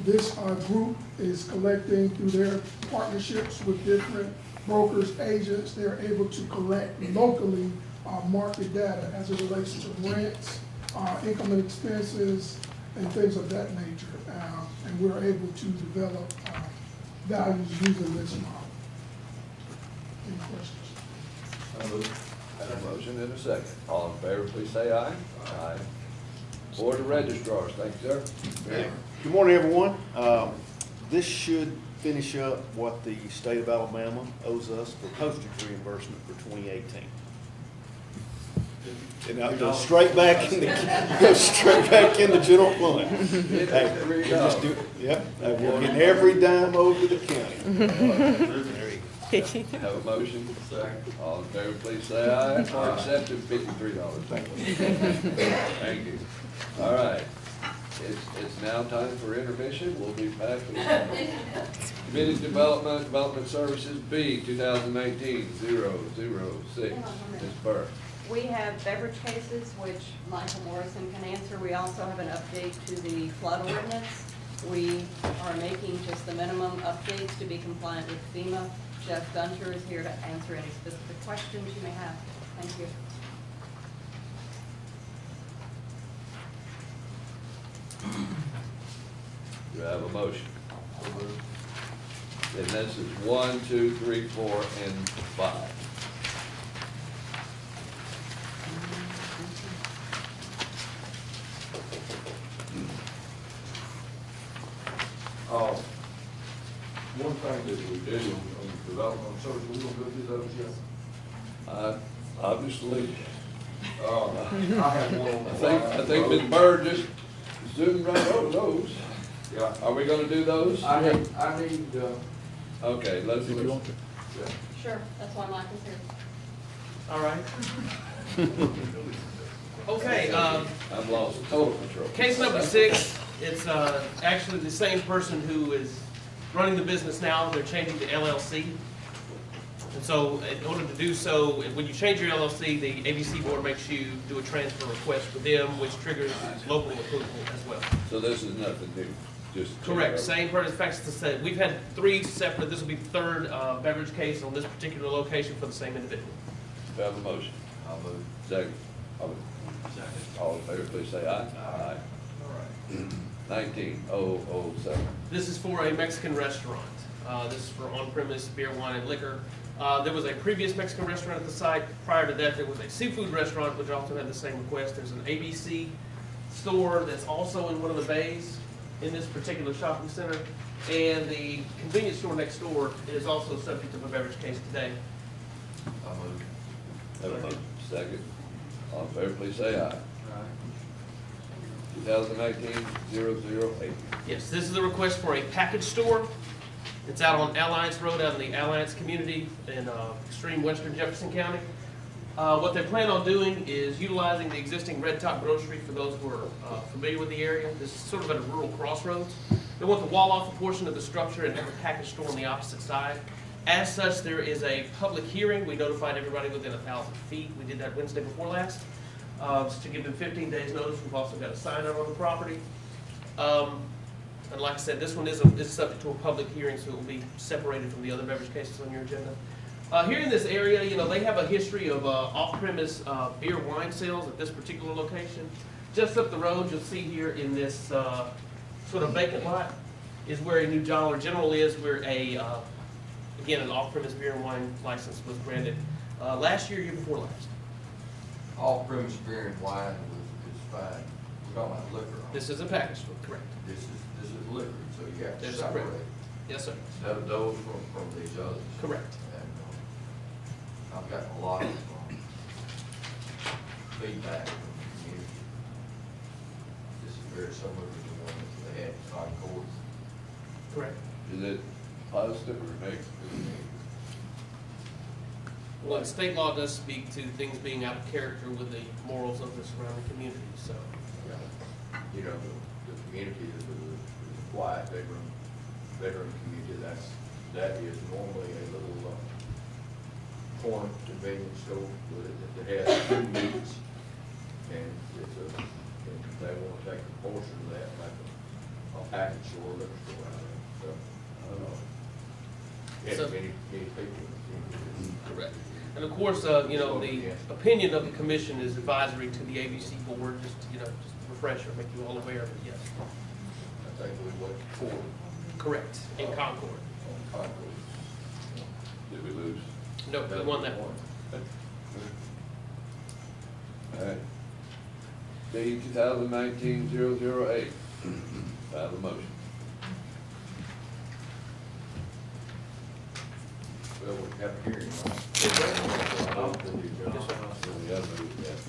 This group is collecting through their partnerships with different brokers, agents. They're able to collect locally market data as it relates to rents, income and expenses, and things of that nature. And we're able to develop values using this model. Any questions? Have a motion and a second. All in favor, please say aye. Aye. Board of Registrars, thank you, sir. Good morning, everyone. This should finish up what the state of Alabama owes us for postage reimbursement for 2018. And I'll go straight back in the general fund. Hey, we'll just do it. Yep, we're getting every dime over to the county. There you go. Have a motion? Second. All in favor, please say aye. Accepted, $53. Thank you. Thank you. All right. It's now time for intermission. We'll be back with Community Development Services B, 2019-006. Ms. Burke. We have beverage cases, which Michael Morrison can answer. We also have an update to the flood ordinance. We are making just the minimum updates to be compliant with FEMA Jeff Gunter is here to answer any specific questions you may have. Thank you. Do I have a motion? And this is 1, 2, 3, 4, and 5. One thing that we do on development service, we gonna go through those yet? Obviously, I have one on the. I think Ms. Bird just zoomed right over those. Yeah. Are we gonna do those? I need, Okay, let's. If you want to. yeah. Sure, that's why Mike is here. All right. Okay, I've lost total control. case number 6, it's actually the same person who is running the business now. They're changing to LLC. And so in order to do so, when you change your LLC, the ABC board makes you do a transfer request for them, which triggers local approval as well. So this is nothing new, just. Correct, same person. In fact, it's the same. We've had 3 separate, this will be the 3rd beverage case on this particular location for the same individual. Do I have a motion? I'll move. Second. All in favor, please say aye. Aye. 19007. This is for a Mexican restaurant. This is for on-premise beer, wine, and liquor. There was a previous Mexican restaurant at the site. Prior to that, there was a seafood restaurant, which also had the same request. There's an ABC store that's also in one of the bays in this particular shopping center. And the convenience store next door is also subject of a beverage case today. I'll move. Have a motion. Second. All in favor, please say aye. 2019-008. Yes, this is a request for a package store. It's out on Alliance Road, out in the Alliance community in extreme western Jefferson County. What they plan on doing is utilizing the existing Red Top Grocery for those who are familiar with the area. This is sort of at a rural crossroads. They want to wall off a portion of the structure and have a package store on the opposite side. As such, there is a public hearing. We notified everybody within 1,000 feet. We did that Wednesday before last. To give them 15 days notice. We've also got a sign out on the property. And like I said, this one is subject to a public hearing, so it will be separated from the other beverage cases on your agenda. Here in this area, you know, they have a history of off-premise beer wine sales at this particular location. Just up the road, you'll see here in this sort of vacant lot is where a new Dollar General is, where again, an off-premise beer and wine license was granted last year before last. Off-premise beer and wine is fine. We're talking about liquor. This is a package store, correct? This is liquor, so you have to That's separate. correct. Yes, sir. Separate those from these others. Correct. And I've gotten a lot of feedback from the community. This is very similar to the one that they had in Concord. Correct. Is it positive or negative? Well, state law does speak to things being out of character with the morals of the surrounding community, so. You know, the community is a quiet veteran community. That is normally a little corner convenience store that has 2 meats. And and they want to take a portion of that, like a package store, liquor store out of it. So, I don't know. So- Many people in the community. Correct. And of course, you know, the opinion of the commission is advisory to the ABC board, just, you know, just a refresher, make you all aware of it, yes. I think we went forward. Correct, in Concord. On Concord. Did we lose? No, we won that one. All right. D 2019-008. I have a motion. Well, we have a hearing. We have moved that.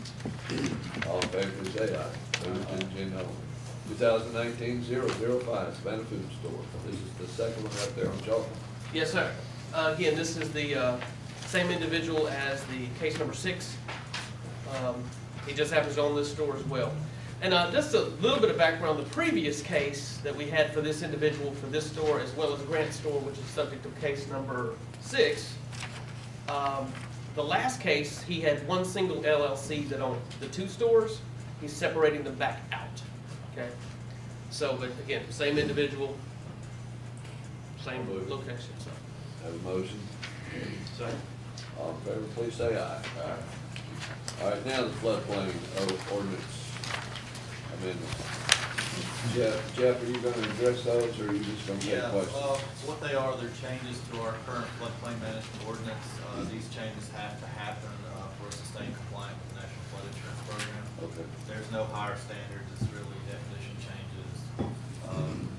All in favor, please say aye. Move to agenda only. 2019-005, Savannah Food Store. This is the second one up there on Chalk. Yes, sir. Again, this is the same individual as the case number 6. He just happens to own this store as well. And just a little bit of background, the previous case that we had for this individual for this store, as well as the Grant store, which is subject of case number 6, the last case, he had one single LLC that owned the 2 stores. He's separating them back out, okay? So, but again, same individual, same location, so. Have a motion. Second. All in favor, please say aye. Aye. All right, now the floodplain ordinance amendments. Jeff, are you gonna address those, or are you just gonna take questions? What they are, they're changes to our current floodplain management ordinance. These changes have to happen for us to stay compliant with the National Flood Insurance Program. Okay. There's no higher standards, it's really definition changes,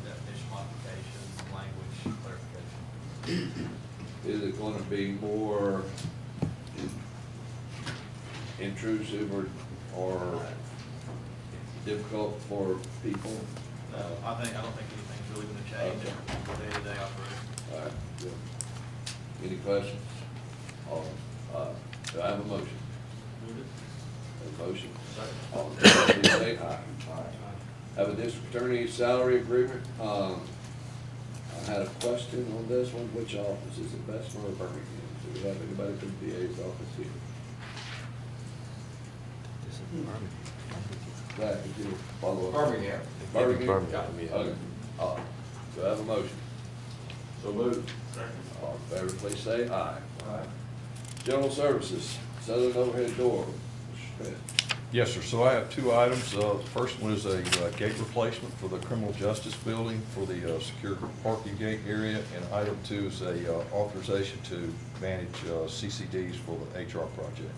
definition modifications, language clarification. Is it gonna be more intrusive or difficult for people? I don't think anything's really gonna change in day-to-day operation. All right, good. Any questions? Do I have a motion? A motion? All in favor, please say aye. Have a district attorney salary agreement. I had a question on this one. Which office is it, Bessemer or Birmingham? Do we have anybody from the DA's office here? Zach, could you follow up? Birmingham. Birmingham? Yeah. Okay. Do I have a motion? So moved. All in favor, please say aye. Aye. General Services, Southern Overhead Door. Mr. Smith. Yes, sir. So I have two items. The first one is a gate replacement for the criminal justice building for the secure parking gate area. And item two is a authorization to manage CCDs for the HR project.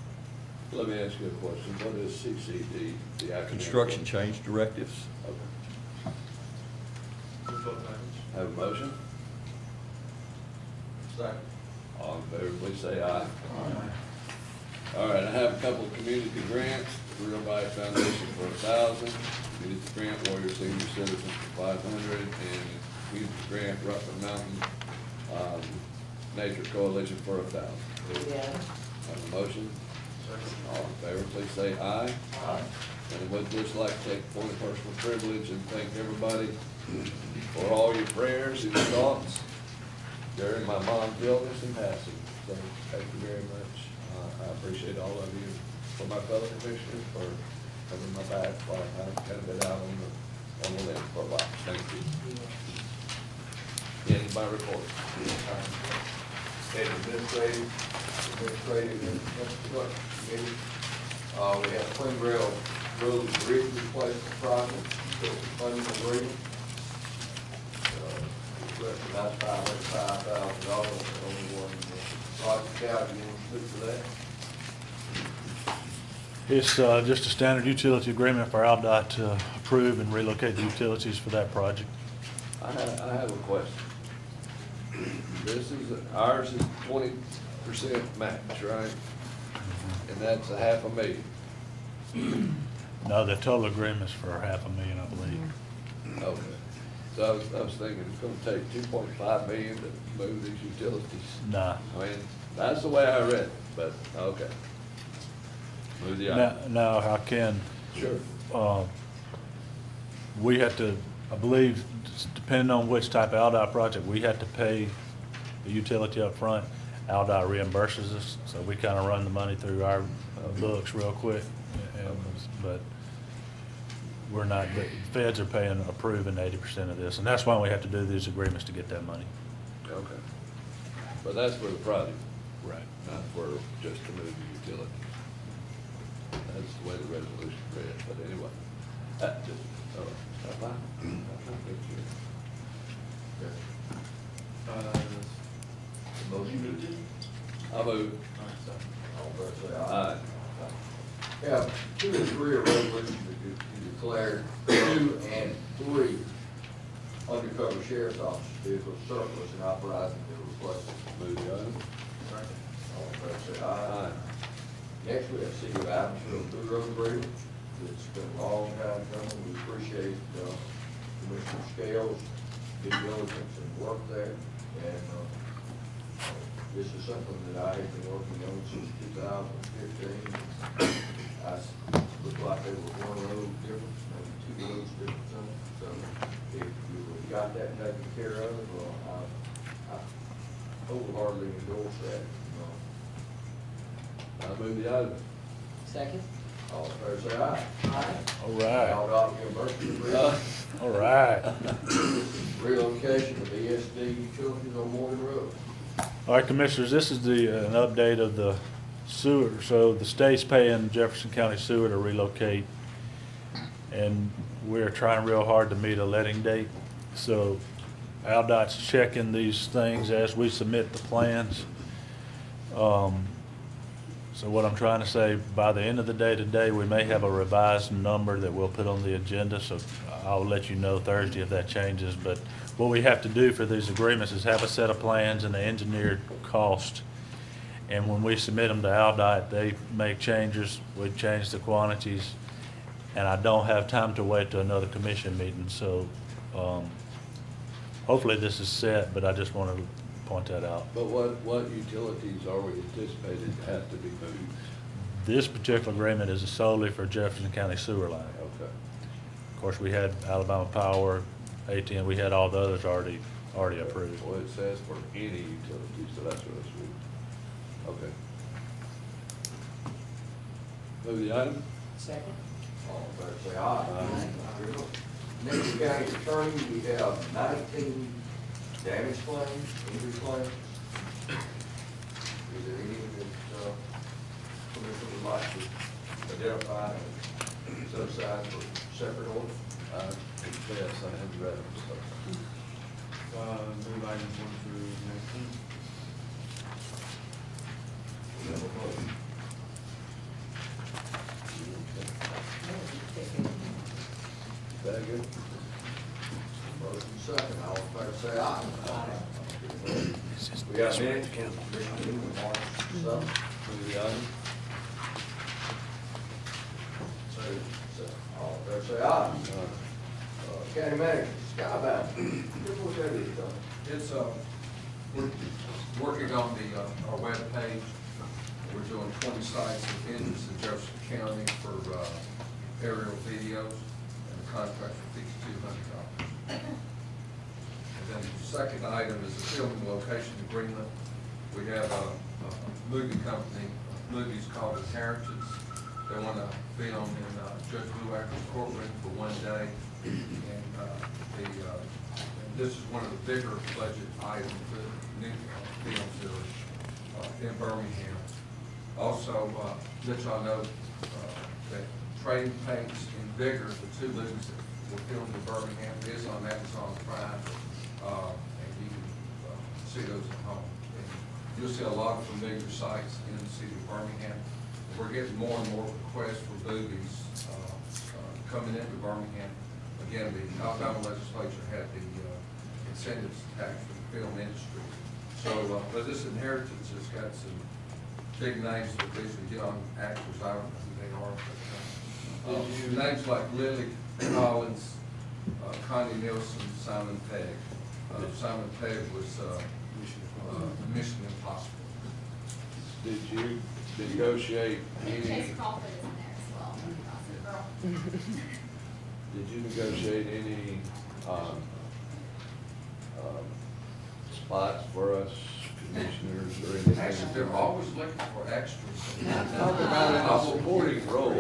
Let me ask you a question. What is CCD? The acronym? Construction change directives. Okay. Have a motion? Second. All in favor, please say aye. All right, I have a couple of community grants. Real Life Foundation for 1,000, community grant Warrior Senior Citizens for 500, and community grant Rutland Mountain Nature Coalition for 1,000. Yeah. Have a motion? All in favor, please say aye. Aye. And I would just like to take a point of personal privilege and thank everybody for all your prayers and your thoughts during my mom's illness and passing. So thank you very much. I appreciate all of you. For my fellow commissioners, for covering my back while I kind of been out on the limb for a while. Thank you. Ending my report. State administrative and infrastructure committee. We have Twin Rail Road and Bridge Replacement Project, funding agreement. About $505,000, only one project out, you want to speak to that? It's just a standard utility agreement for AlDOT to approve and relocate the utilities for that project. I have a question. Ours is 20% match, right? And that's $500,000. No, the total agreement's for $500,000, I believe. Okay. So I was thinking it's gonna take $2.5 million to move these utilities. Nah. I mean, that's the way I read it, but, okay. Move the item. Now, how can? Sure. We have to, I believe, depending on which type of AlDOT project, we have to pay the utility up front. AlDOT reimburses us, so we kind of run the money through our books real quick. But we're not, the feds are approving 80% of this, and that's why we have to do these agreements to get that money. Okay. But that's for the project. Right. Not for just to move the utility. That's the way the resolution read, but anyway. That's fine. Motion. I move. All in favor, say aye. Aye. Yeah, 2 and 3 are resolutions that you declared 2 and 3 undercover sheriff's office vehicles surplus and authorizing to replace them. Move the item. All in favor, say aye. Next, we have City of Adamsville Blue Road agreement. It's been a long time coming. We appreciate Commissioner Scales' due diligence and work there. And this is something that I have been working on since 2015. I looked like there was one road difference, maybe 2 roads difference. So if you got that taken care of, I wholeheartedly endorse that. I move the item. Second? All in favor, say aye. Aye. All right. AlDOT reimbursement. All right. Relocation of ESD utilities on Morgan Road. All right, Commissioners, this is an update of the sewer. So the state's paying Jefferson County Sewer to relocate, and we're trying real hard to meet a letting date. So AlDOT's checking these things as we submit the plans. So what I'm trying to say, by the end of the day today, we may have a revised number that we'll put on the agenda, so I'll let you know Thursday if that changes. But what we have to do for these agreements is have a set of plans and the engineered cost. And when we submit them to AlDOT, they make changes, we change the quantities, and I don't have time to wait to another commission meeting. So hopefully this is set, but I just want to point that out. But what utilities are we anticipated to have to be moved? This particular agreement is solely for Jefferson County sewer line. Okay. Of course, we had Alabama Power, AT&T, we had all the others already approved. Well, it says for any utility, so that's what it's with. Okay. Move the item? Second. All in favor, say aye. Next county attorney, we have 19 damage claims, injury claims. Is there any that, Commissioner would like to identify and set aside for separate order? Yes, I have read them, so. Move items 1 through 19. We have a motion. Second. Motion second, all in favor say aye. We got minutes, Commissioner Newman, March 7th. Move the item? All in favor say aye. County manager, Skybound. What that is, It's, we're working on our webpage. We're doing 20 sites of interest in Jefferson County for aerial videos, and the contract for $5,200. And then the second item is the filming location agreement. We have a movie company, movies called Inheritance. They want to film in Judge Bluacker's courtroom for 1 day. And this is one of the bigger budget items that new films that are in Birmingham. Also, let y'all know that Trading Paints and Vigor, the 2 movies that were filmed in Birmingham, is on Amazon Prime, and you can see those at home. And you'll see a lot of familiar sites in the city of Birmingham. We're getting more and more requests for movies coming into Birmingham. Again, the Alabama legislature had the incentives tax for the film industry. So, but this Inheritance has got some big names that these are young actors. I don't know who they are, but names like Lily Collins, Connie Nielsen, Simon Pegg. Simon Pegg was Mission Impossible. Did you negotiate any? Chase Crawford is in there as well. Did you negotiate any spots for us, commissioners, or anything? Actually, they're always looking for extras. Talk about in a supporting role.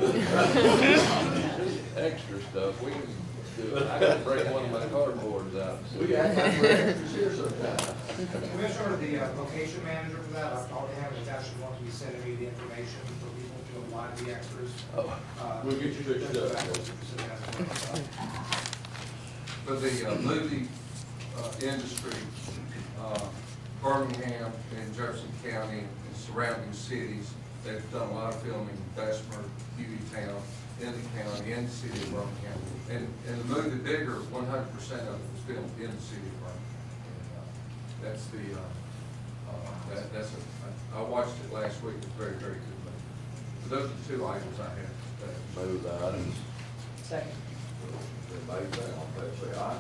Extra stuff, we can do it. I can bring one of my cardboards out. We got extras here sometimes. Commissioner, the location manager for that, all they have is actually want to be sending me the information for people to apply to the extras. We'll get you fixed up. For the movie industry, Birmingham and Jefferson County and surrounding cities, they've done a lot of filming in Bessemer, Hueytown, in the county, in the city of Birmingham. And the movie Bigger, 100% of it was filmed in the city of Birmingham. And that's the, I watched it last week. It's very, very good movie. So those are the 2 items I have today. Move the items. Second. Everybody say, all in favor say aye.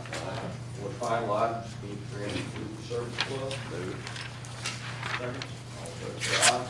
For final items, food training, food service club. Move it. Second. All in favor say aye.